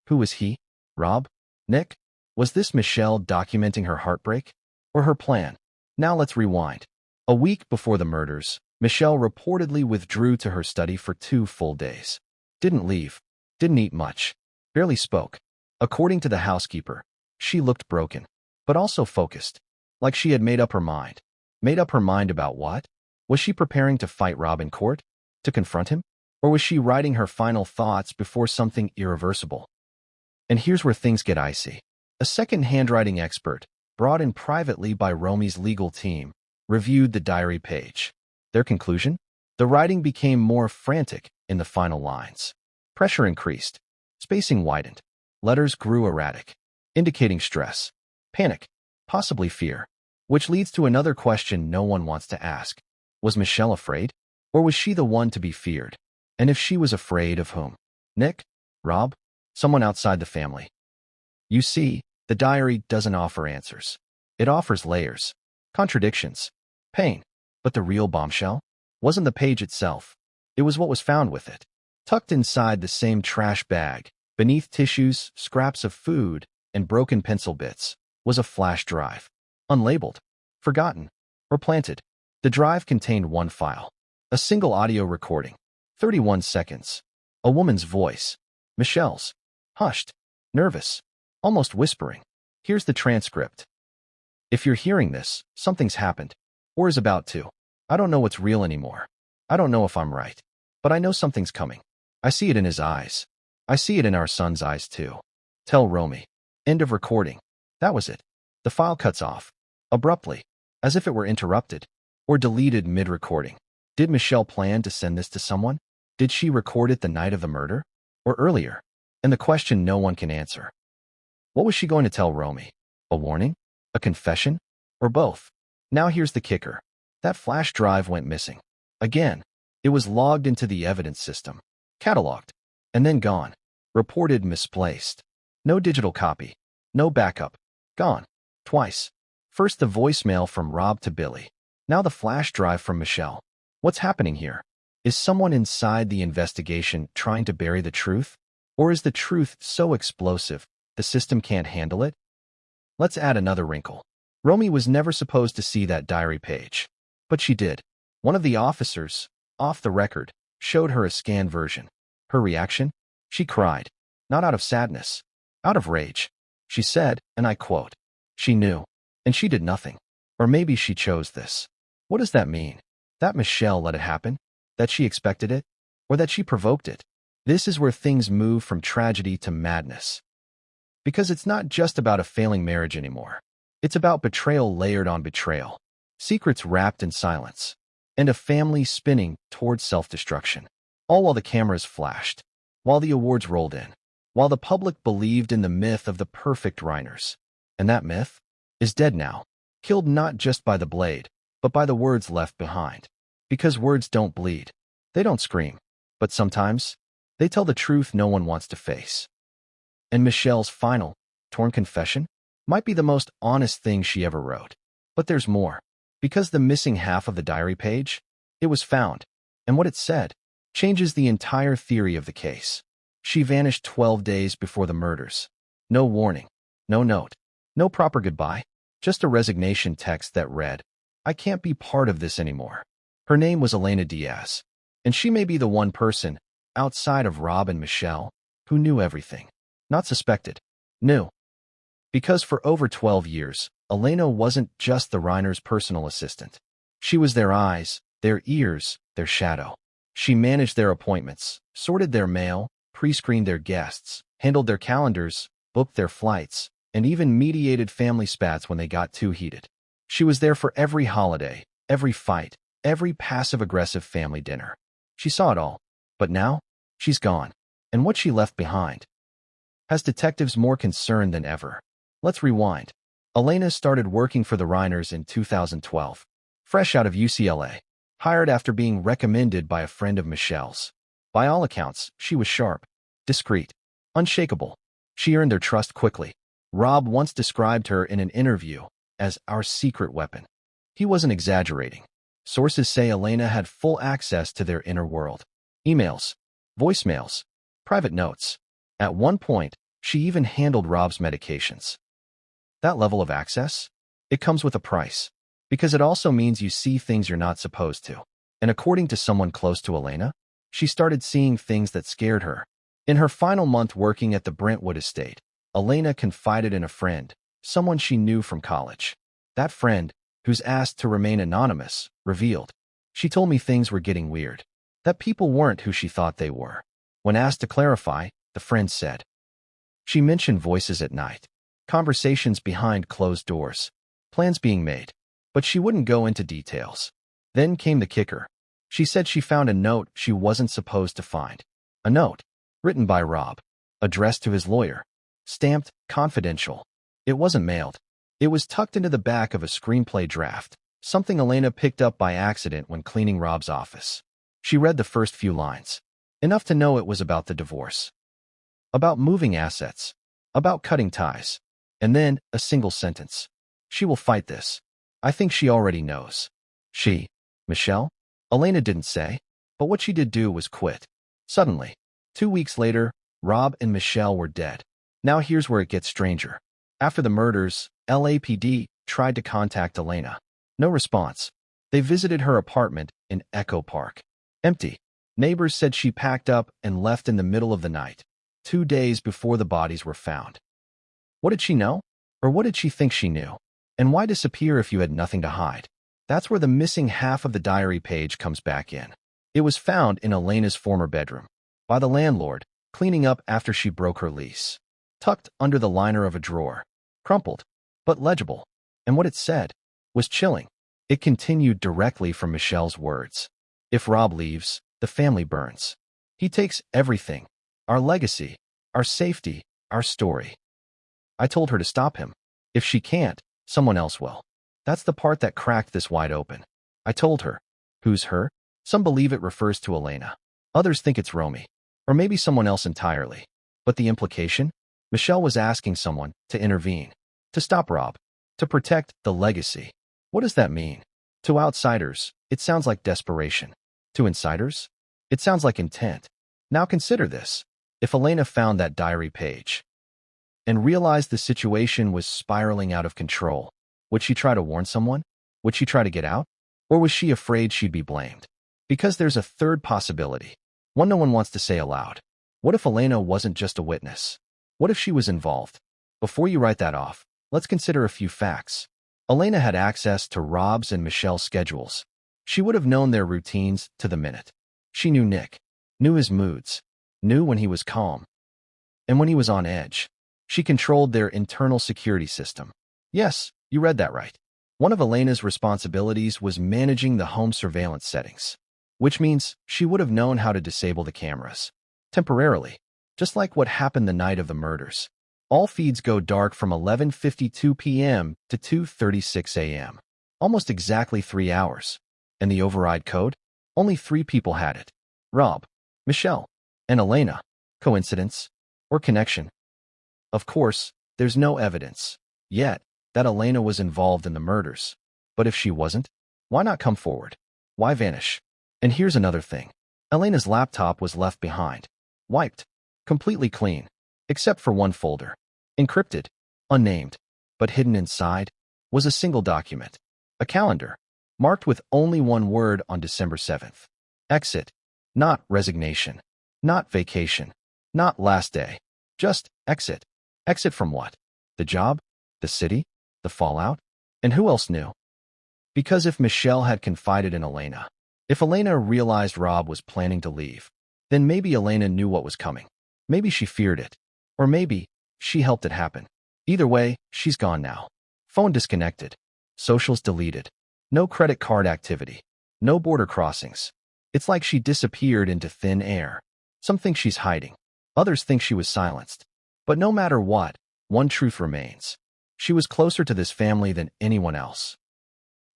Who was he? Rob? Nick? Was this Michelle documenting her heartbreak? Or her plan? Now let's rewind. A week before the murders, Michelle reportedly withdrew to her study for 2 full days. Didn't leave. Didn't eat much. Barely spoke. According to the housekeeper, she looked broken, but also focused. Like she had made up her mind. Made up her mind about what? Was she preparing to fight Rob in court? To confront him? Or was she writing her final thoughts before something irreversible? And here's where things get icy. A second handwriting expert, brought in privately by Romy's legal team, reviewed the diary page. Their conclusion? The writing became more frantic in the final lines. Pressure increased. Spacing widened. Letters grew erratic, indicating stress, panic, possibly fear. Which leads to another question no one wants to ask. Was Michelle afraid? Or was she the one to be feared? And if she was afraid, of whom? Nick? Rob? Someone outside the family? You see, the diary doesn't offer answers. It offers layers, contradictions, pain. But the real bombshell wasn't the page itself. It was what was found with it. Tucked inside the same trash bag, beneath tissues, scraps of food, and broken pencil bits, was a flash drive. Unlabeled, forgotten, or planted. The drive contained one file. A single audio recording. 31 seconds. A woman's voice. Michelle's. Hushed. Nervous. Almost whispering. Here's the transcript. If you're hearing this, something's happened. Or is about to. I don't know what's real anymore. I don't know if I'm right. But I know something's coming. I see it in his eyes. I see it in our son's eyes too. Tell Romy. End of recording. That was it. The file cuts off. Abruptly. As if it were interrupted. Or deleted mid-recording. Did Michelle plan to send this to someone? Did she record it the night of the murder? Or earlier? And the question no one can answer. What was she going to tell Romy? A warning? A confession? Or both? Now here's the kicker. That flash drive went missing. Again. It was logged into the evidence system. Cataloged. And then gone. Reported misplaced. No digital copy. No backup. Gone. Twice. First the voicemail from Rob to Billy. Now the flash drive from Michelle. What's happening here? Is someone inside the investigation trying to bury the truth? Or is the truth so explosive, the system can't handle it? Let's add another wrinkle. Romy was never supposed to see that diary page. But she did. One of the officers, off the record, showed her a scanned version. Her reaction? She cried. Not out of sadness. Out of rage. She said, and I quote, "She knew. And she did nothing. Or maybe she chose this." What does that mean? That Michelle let it happen? That she expected it? Or that she provoked it? This is where things move from tragedy to madness. Because it's not just about a failing marriage anymore. It's about betrayal layered on betrayal. Secrets wrapped in silence. And a family spinning towards self-destruction. All while the cameras flashed. While the awards rolled in. While the public believed in the myth of the perfect Reiners. And that myth is dead now. Killed not just by the blade, but by the words left behind. Because words don't bleed. They don't scream. But sometimes, they tell the truth no one wants to face. And Michelle's final, torn confession might be the most honest thing she ever wrote. But there's more. Because the missing half of the diary page, it was found. And what it said changes the entire theory of the case. She vanished 12 days before the murders. No warning. No note. No proper goodbye. Just a resignation text that read, "I can't be part of this anymore." Her name was Elena Diaz. And she may be the one person, outside of Rob and Michelle, who knew everything. Not suspected. Knew. Because for over 12 years, Elena wasn't just the Reiner's personal assistant. She was their eyes, their ears, their shadow. She managed their appointments, sorted their mail, pre-screened their guests, handled their calendars, booked their flights, and even mediated family spats when they got too heated. She was there for every holiday, every fight, every passive-aggressive family dinner. She saw it all. But now, she's gone. And what she left behind? has detectives more concerned than ever. Let's rewind. Elena started working for the Reiners in 2012, fresh out of UCLA, hired after being recommended by a friend of Michelle's. By all accounts, she was sharp, discreet, unshakable. She earned their trust quickly. Rob once described her in an interview as our secret weapon. He wasn't exaggerating. Sources say Elena had full access to their inner world. Emails, voicemails, private notes. At one point, she even handled Rob's medications. That level of access? It comes with a price, because it also means you see things you're not supposed to. And according to someone close to Elena, she started seeing things that scared her. In her final month working at the Brentwood estate, Elena confided in a friend, someone she knew from college. That friend, who's asked to remain anonymous, revealed. She told me things were getting weird, that people weren't who she thought they were. When asked to clarify, the friend said, she mentioned voices at night, conversations behind closed doors, plans being made, but she wouldn't go into details. Then came the kicker. She said she found a note she wasn't supposed to find. A note, written by Rob, addressed to his lawyer, stamped confidential. It wasn't mailed. It was tucked into the back of a screenplay draft, something Elena picked up by accident when cleaning Rob's office. She read the first few lines, enough to know it was about the divorce, about moving assets, about cutting ties, and then a single sentence. She will fight this. I think she already knows. She, Michelle? Elena didn't say, but what she did do was quit. Suddenly, 2 weeks later, Rob and Michelle were dead. Now here's where it gets stranger. After the murders, LAPD tried to contact Elena. No response. They visited her apartment in Echo Park. Empty. Neighbors said she packed up and left in the middle of the night, 2 days before the bodies were found. What did she know? Or what did she think she knew? And why disappear if you had nothing to hide? That's where the missing half of the diary page comes back in. It was found in Elena's former bedroom, by the landlord, cleaning up after she broke her lease. Tucked under the liner of a drawer. Crumpled, but legible. And what it said was chilling. It continued directly from Michelle's words. If Rob leaves, the family burns. He takes everything. Our legacy, our safety, our story. I told her to stop him. If she can't, someone else will. That's the part that cracked this wide open. I told her. Who's her? Some believe it refers to Elena. Others think it's Romy. Or maybe someone else entirely. But the implication? Michelle was asking someone to intervene. To stop Rob. To protect the legacy. What does that mean? To outsiders, it sounds like desperation. To insiders? It sounds like intent. Now consider this. If Elena found that diary page and realized the situation was spiraling out of control, would she try to warn someone? Would she try to get out? Or was she afraid she'd be blamed? Because there's a third possibility, one no one wants to say aloud. What if Elena wasn't just a witness? What if she was involved? Before you write that off, let's consider a few facts. Elena had access to Rob's and Michelle's schedules. She would have known their routines to the minute. She knew Nick, knew his moods, knew when he was calm, and when he was on edge. She controlled their internal security system. Yes, you read that right. One of Elena's responsibilities was managing the home surveillance settings, which means she would have known how to disable the cameras. Temporarily, just like what happened the night of the murders. All feeds go dark from 11:52 p.m. to 2:36 a.m. Almost exactly 3 hours. And the override code? Only 3 people had it. Rob, Michelle, and Elena. Coincidence? Or connection? Of course, there's no evidence, yet, that Elena was involved in the murders. But if she wasn't, why not come forward? Why vanish? And here's another thing. Elena's laptop was left behind. Wiped. Completely clean. Except for one folder. Encrypted. Unnamed. But hidden inside was a single document. A calendar. Marked with only one word on December 7th. Exit. Not resignation. Not vacation. Not last day. Just exit. Exit from what? The job? The city? The fallout? And who else knew? Because if Michelle had confided in Elena, if Elena realized Rob was planning to leave, then maybe Elena knew what was coming. Maybe she feared it. Or maybe she helped it happen. Either way, she's gone now. Phone disconnected. Socials deleted. No credit card activity. No border crossings. It's like she disappeared into thin air. Some think she's hiding. Others think she was silenced. But no matter what, one truth remains. She was closer to this family than anyone else.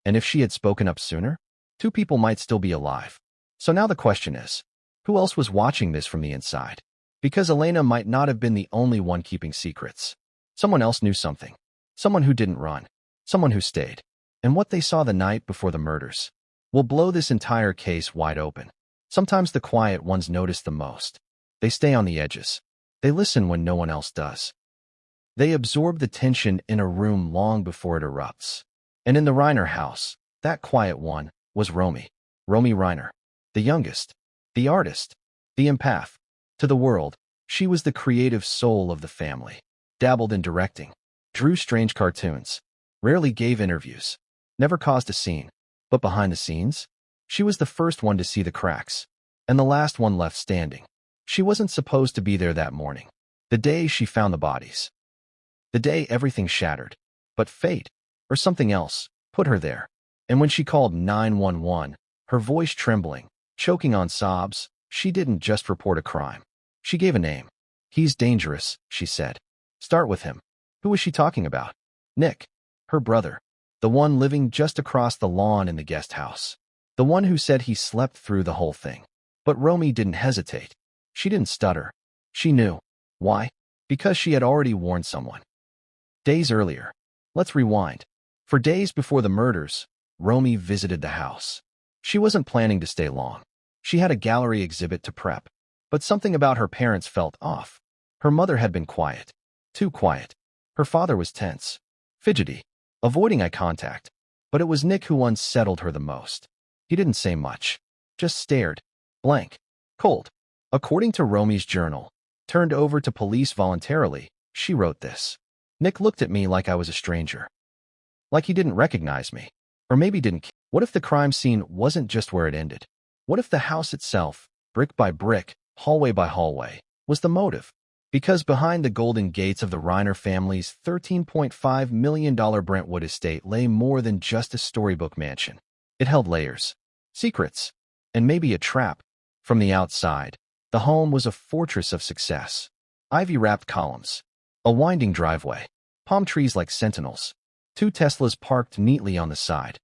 And if she had spoken up sooner, two people might still be alive. So now the question is, who else was watching this from the inside? Because Elena might not have been the only one keeping secrets. Someone else knew something. Someone who didn't run. Someone who stayed. And what they saw the night before the murders will blow this entire case wide open. Sometimes the quiet ones notice the most. They stay on the edges. They listen when no one else does. They absorb the tension in a room long before it erupts. And in the Reiner house, that quiet one was Romy. Romy Reiner. The youngest. The artist. The empath. To the world, she was the creative soul of the family. Dabbled in directing. Drew strange cartoons. Rarely gave interviews. Never caused a scene. But behind the scenes, she was the first one to see the cracks. And the last one left standing. She wasn't supposed to be there that morning. The day she found the bodies. The day everything shattered. But fate, or something else, put her there. And when she called 911, her voice trembling, choking on sobs, she didn't just report a crime. She gave a name. He's dangerous, she said. Start with him. Who was she talking about? Nick. Her brother. The one living just across the lawn in the guest house. The one who said he slept through the whole thing. But Romy didn't hesitate. She didn't stutter. She knew. Why? Because she had already warned someone. Days earlier. Let's rewind. For days before the murders, Romy visited the house. She wasn't planning to stay long. She had a gallery exhibit to prep. But something about her parents felt off. Her mother had been quiet. Too quiet. Her father was tense. Fidgety. Avoiding eye contact. But it was Nick who unsettled her the most. He didn't say much. Just stared. Blank. Cold. According to Romy's journal, turned over to police voluntarily, she wrote this. Nick looked at me like I was a stranger. Like he didn't recognize me. Or maybe didn't. What if the crime scene wasn't just where it ended? What if the house itself, brick by brick, hallway by hallway, was the motive? Because behind the golden gates of the Reiner family's $13.5 million Brentwood estate lay more than just a storybook mansion. It held layers, secrets, and maybe a trap. From the outside, the home was a fortress of success. Ivy-wrapped columns, a winding driveway, palm trees like sentinels, 2 Teslas parked neatly on the side.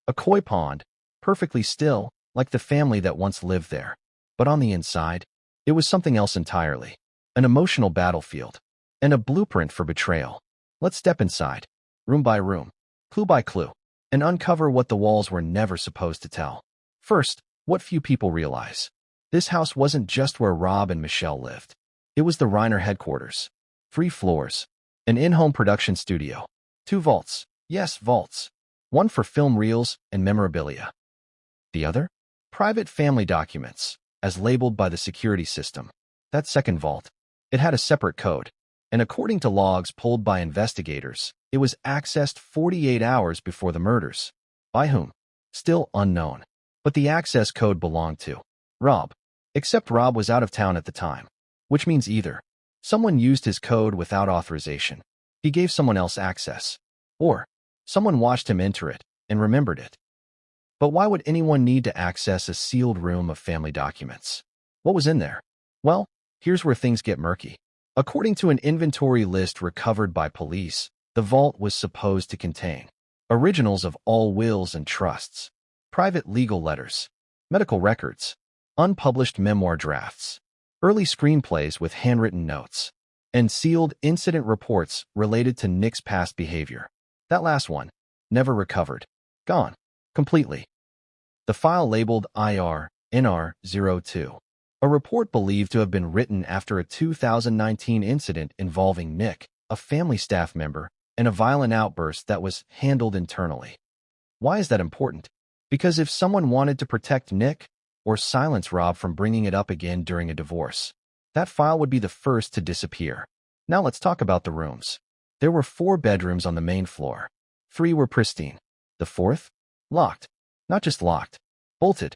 A koi pond, perfectly still, like the family that once lived there. But on the inside, it was something else entirely. An emotional battlefield, and a blueprint for betrayal. Let's step inside, room by room, clue by clue, and uncover what the walls were never supposed to tell. First, what few people realize. This house wasn't just where Rob and Michelle lived. It was the Reiner headquarters. 3 floors, an in-home production studio, 2 vaults, yes, vaults, one for film reels and memorabilia. The other? Private family documents, as labeled by the security system. That second vault, it had a separate code, and according to logs pulled by investigators, it was accessed 48 hours before the murders. By whom? Still unknown. But the access code belonged to Rob. Except Rob was out of town at the time, which means either someone used his code without authorization, he gave someone else access, or someone watched him enter it and remembered it. But why would anyone need to access a sealed room of family documents? What was in there? Well, here's where things get murky. According to an inventory list recovered by police, the vault was supposed to contain originals of all wills and trusts, private legal letters, medical records, unpublished memoir drafts, early screenplays with handwritten notes, and sealed incident reports related to Nick's past behavior. That last one, never recovered. Gone. Completely. The file labeled IR NR02. A report believed to have been written after a 2019 incident involving Nick, a family staff member, and a violent outburst that was handled internally. Why is that important? Because if someone wanted to protect Nick or silence Rob from bringing it up again during a divorce, that file would be the first to disappear. Now let's talk about the rooms. There were 4 bedrooms on the main floor. 3 were pristine. The 4th? Locked. Not just locked. Bolted.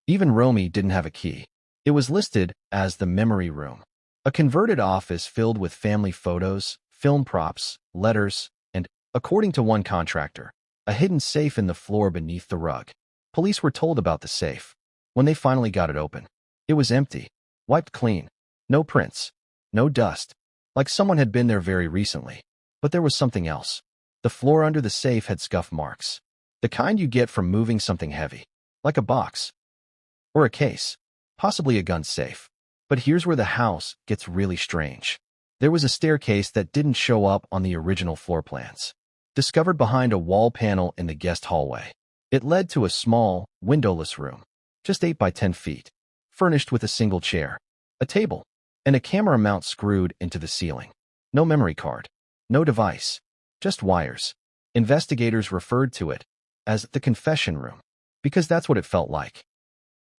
Even Romy didn't have a key. It was listed as the memory room, a converted office filled with family photos, film props, letters, and, according to one contractor, a hidden safe in the floor beneath the rug. Police were told about the safe. When they finally got it open, it was empty, wiped clean, no prints, no dust, like someone had been there very recently. But there was something else. The floor under the safe had scuff marks, the kind you get from moving something heavy, like a box or a case, possibly a gun safe. But here's where the house gets really strange. There was a staircase that didn't show up on the original floor plans, discovered behind a wall panel in the guest hallway. It led to a small, windowless room, just 8 by 10 feet, furnished with a single chair, a table, and a camera mount screwed into the ceiling. No memory card, no device, just wires. Investigators referred to it as the confession room, because that's what it felt like.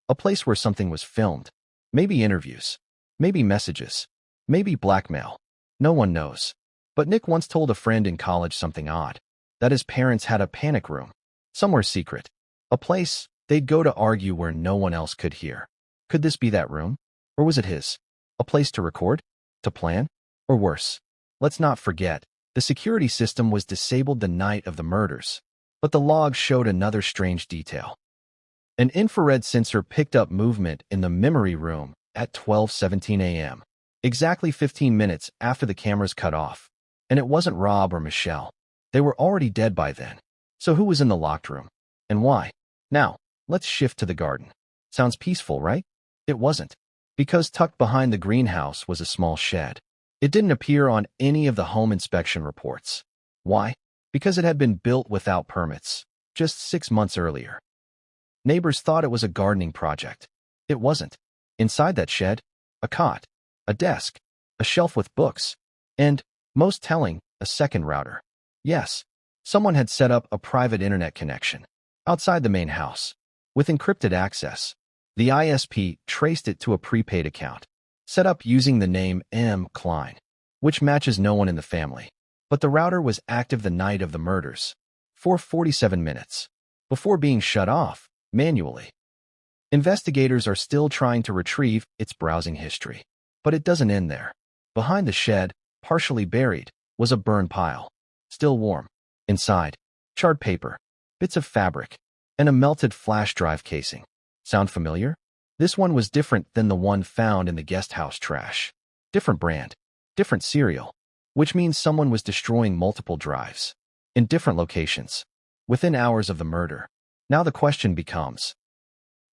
A place where something was filmed, maybe interviews, maybe messages, maybe blackmail. No one knows. But Nick once told a friend in college something odd, that his parents had a panic room, somewhere secret, a place they'd go to argue where no one else could hear. Could this be that room? Or was it his? A place to record? To plan? Or worse? Let's not forget, the security system was disabled the night of the murders. But the logs showed another strange detail. An infrared sensor picked up movement in the memory room at 12:17 a.m., exactly 15 minutes after the cameras cut off. And it wasn't Rob or Michelle. They were already dead by then. So who was in the locked room? And why? Now, let's shift to the garden. Sounds peaceful, right? It wasn't. Because tucked behind the greenhouse was a small shed. It didn't appear on any of the home inspection reports. Why? Because it had been built without permits, just 6 months earlier. Neighbors thought it was a gardening project. It wasn't. Inside that shed, a cot, a desk, a shelf with books, and, most telling, a second router. Yes, someone had set up a private internet connection outside the main house with encrypted access. The ISP traced it to a prepaid account set up using the name M. Klein, which matches no one in the family. But the router was active the night of the murders, for 47 minutes, before being shut off manually. Investigators are still trying to retrieve its browsing history. But it doesn't end there. Behind the shed, partially buried, was a burned pile, still warm. Inside, charred paper, bits of fabric, and a melted flash drive casing. Sound familiar? This one was different than the one found in the guest house trash. Different brand, different serial, which means someone was destroying multiple drives in different locations within hours of the murder. Now the question becomes,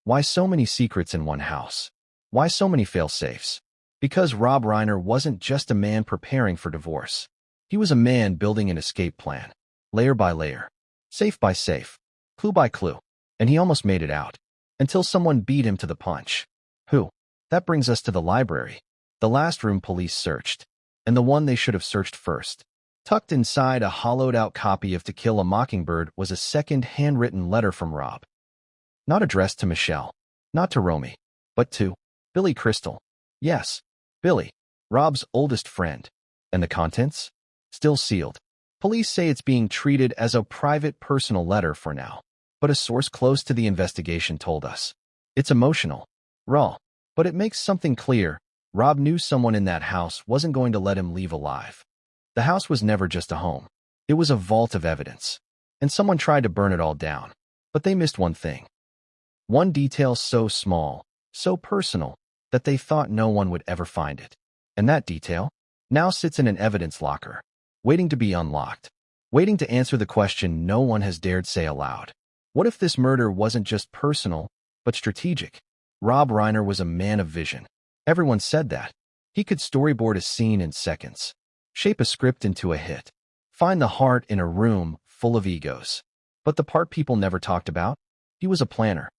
why so many secrets in one house? Why so many fail-safes? Because Rob Reiner wasn't just a man preparing for divorce. He was a man building an escape plan, layer by layer, safe by safe, clue by clue, and he almost made it out, until someone beat him to the punch. Who? That brings us to the library, the last room police searched, and the one they should have searched first. Tucked inside a hollowed-out copy of To Kill a Mockingbird was a second handwritten letter from Rob. Not addressed to Michelle, not to Romy, but to Billy Crystal. Yes, Billy, Rob's oldest friend. And the contents? Still sealed. Police say it's being treated as a private personal letter for now. But a source close to the investigation told us. It's emotional, raw, but it makes something clear. Rob knew someone in that house wasn't going to let him leave alive. The house was never just a home. It was a vault of evidence. And someone tried to burn it all down. But they missed one thing. One detail so small, so personal, that they thought no one would ever find it. And that detail now sits in an evidence locker, waiting to be unlocked, waiting to answer the question no one has dared say aloud. What if this murder wasn't just personal, but strategic? Rob Reiner was a man of vision. Everyone said that. He could storyboard a scene in seconds, shape a script into a hit, find the heart in a room full of egos. But the part people never talked about? He was a planner.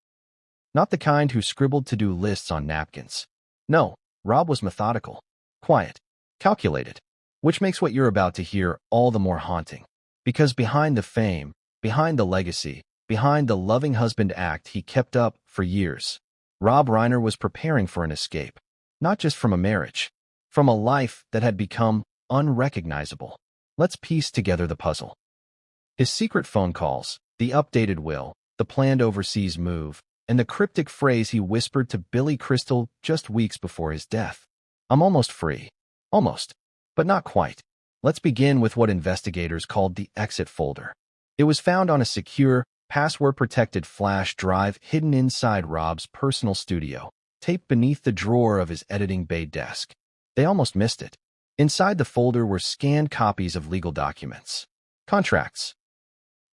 Not the kind who scribbled to-do lists on napkins. No, Rob was methodical, quiet, calculated, which makes what you're about to hear all the more haunting. Because behind the fame, behind the legacy, behind the loving husband act he kept up for years, Rob Reiner was preparing for an escape. Not just from a marriage, from a life that had become unrecognizable. Let's piece together the puzzle. His secret phone calls, the updated will, the planned overseas move, and the cryptic phrase he whispered to Billy Crystal just weeks before his death. I'm almost free. Almost. But not quite. Let's begin with what investigators called the exit folder. It was found on a secure, password-protected flash drive hidden inside Rob's personal studio, taped beneath the drawer of his editing bay desk. They almost missed it. Inside the folder were scanned copies of legal documents, contracts,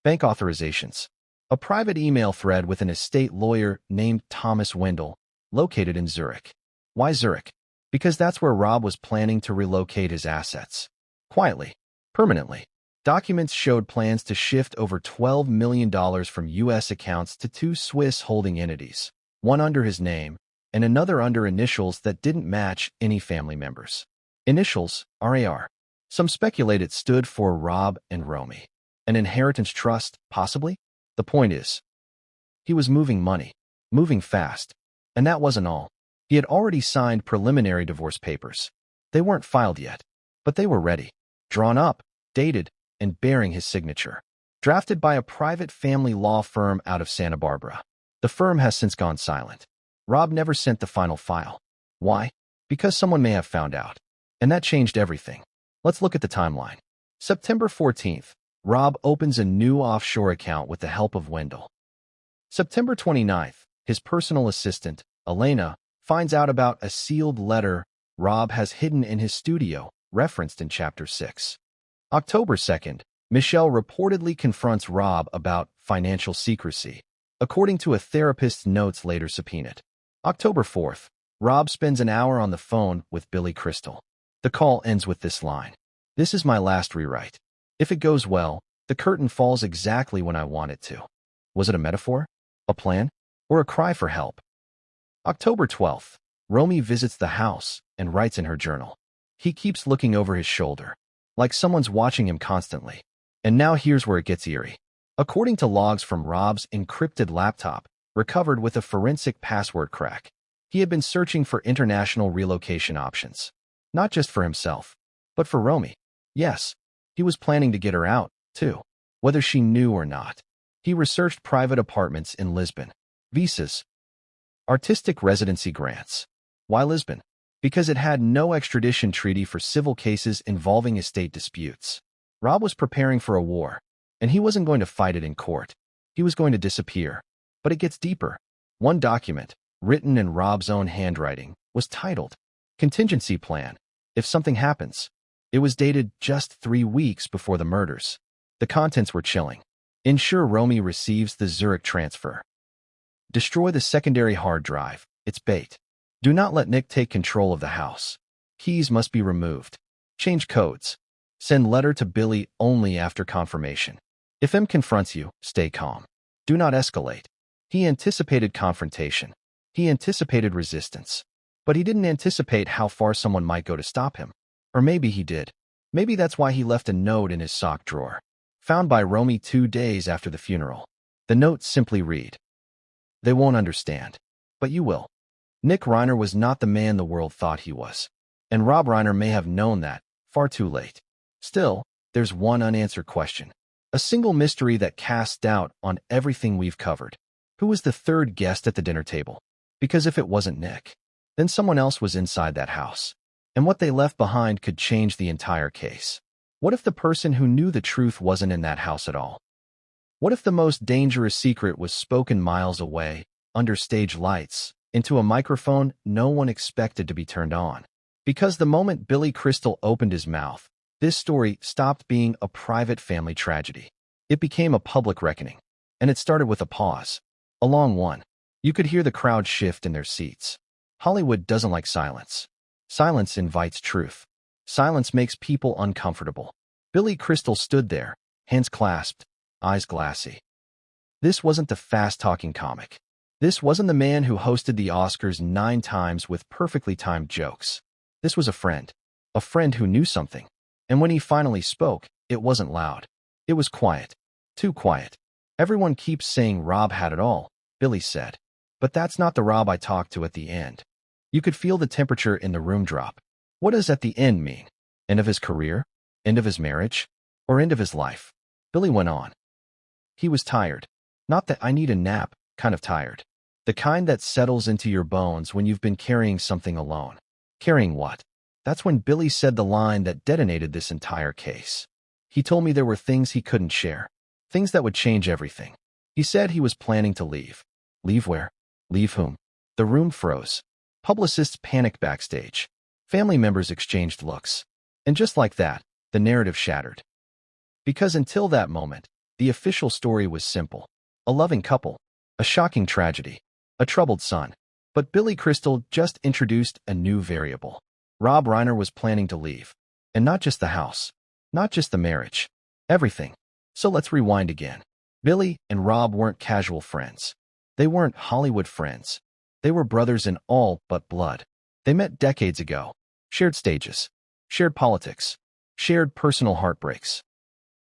bank authorizations, a private email thread with an estate lawyer named Thomas Wendell, located in Zurich. Why Zurich? Because that's where Rob was planning to relocate his assets. Quietly, permanently. Documents showed plans to shift over $12 million from U.S. accounts to two Swiss holding entities, one under his name and another under initials that didn't match any family members. Initials, RAR. Some speculate it stood for Rob and Romy. An inheritance trust, possibly? The point is, he was moving money, moving fast. And that wasn't all. He had already signed preliminary divorce papers. They weren't filed yet, but they were ready, drawn up, dated, and bearing his signature. Drafted by a private family law firm out of Santa Barbara. The firm has since gone silent. Rob never sent the final file. Why? Because someone may have found out. And that changed everything. Let's look at the timeline. September 14th, Rob opens a new offshore account with the help of Wendell. September 29th, his personal assistant, Elena, finds out about a sealed letter Rob has hidden in his studio, referenced in Chapter 6. October 2nd, Michelle reportedly confronts Rob about financial secrecy, according to a therapist's notes later subpoenaed. October 4th, Rob spends an hour on the phone with Billy Crystal. The call ends with this line: "This is my last rewrite. If it goes well, the curtain falls exactly when I want it to." Was it a metaphor? A plan? Or a cry for help? October 12th, Romy visits the house and writes in her journal. He keeps looking over his shoulder, like someone's watching him constantly. And now here's where it gets eerie. According to logs from Rob's encrypted laptop, recovered with a forensic password crack, he had been searching for international relocation options. Not just for himself, but for Romy. Yes, he was planning to get her out, too, whether she knew or not. He researched private apartments in Lisbon, visas, artistic residency grants. Why Lisbon? Because it had no extradition treaty for civil cases involving estate disputes. Rob was preparing for a war, and he wasn't going to fight it in court. He was going to disappear. But it gets deeper. One document, written in Rob's own handwriting, was titled Contingency Plan. If something happens. It was dated just 3 weeks before the murders. The contents were chilling. Ensure Romy receives the Zurich transfer. Destroy the secondary hard drive. It's bait. Do not let Nick take control of the house. Keys must be removed. Change codes. Send letter to Billy only after confirmation. If M confronts you, stay calm. Do not escalate. He anticipated confrontation. He anticipated resistance. But he didn't anticipate how far someone might go to stop him. Or maybe he did. Maybe that's why he left a note in his sock drawer, found by Romy 2 days after the funeral. The note simply read, "They won't understand, but you will." Nick Reiner was not the man the world thought he was. And Rob Reiner may have known that, far too late. Still, there's one unanswered question. A single mystery that casts doubt on everything we've covered. Who was the third guest at the dinner table? Because if it wasn't Nick, then someone else was inside that house. And what they left behind could change the entire case. What if the person who knew the truth wasn't in that house at all? What if the most dangerous secret was spoken miles away, under stage lights, into a microphone no one expected to be turned on? Because the moment Billy Crystal opened his mouth, this story stopped being a private family tragedy. It became a public reckoning. And it started with a pause. A long one. You could hear the crowd shift in their seats. Hollywood doesn't like silence. Silence invites truth. Silence makes people uncomfortable. Billy Crystal stood there, hands clasped, eyes glassy. This wasn't the fast-talking comic. This wasn't the man who hosted the Oscars 9 times with perfectly timed jokes. This was a friend who knew something. And when he finally spoke, it wasn't loud. It was quiet. Too quiet. "Everyone keeps saying Rob had it all," Billy said. "But that's not the Rob I talked to at the end." You could feel the temperature in the room drop. What does at the end mean? End of his career? End of his marriage? Or end of his life? Billy went on. He was tired. Not the "I need a nap" kind of tired. The kind that settles into your bones when you've been carrying something alone. Carrying what? That's when Billy said the line that detonated this entire case. He told me there were things he couldn't share. Things that would change everything. He said he was planning to leave. Leave where? Leave whom? The room froze. Publicists panicked backstage. Family members exchanged looks. And just like that, the narrative shattered. Because until that moment, the official story was simple. A loving couple, a shocking tragedy, a troubled son. But Billy Crystal just introduced a new variable. Rob Reiner was planning to leave. And not just the house, not just the marriage, everything. So let's rewind again. Billy and Rob weren't casual friends. They weren't Hollywood friends. They were brothers in all but blood. They met decades ago, shared stages, shared politics, shared personal heartbreaks.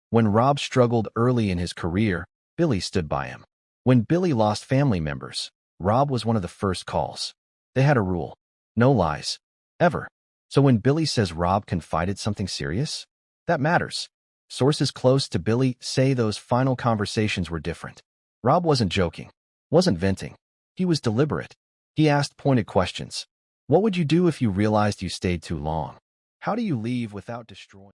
When Rob struggled early in his career, Billy stood by him. When Billy lost family members, Rob was one of the first calls. They had a rule: no lies, ever. So when Billy says Rob confided something serious, that matters. Sources close to Billy say those final conversations were different. Rob wasn't joking, wasn't venting. He was deliberate. He asked pointed questions. What would you do if you realized you stayed too long? How do you leave without destroying?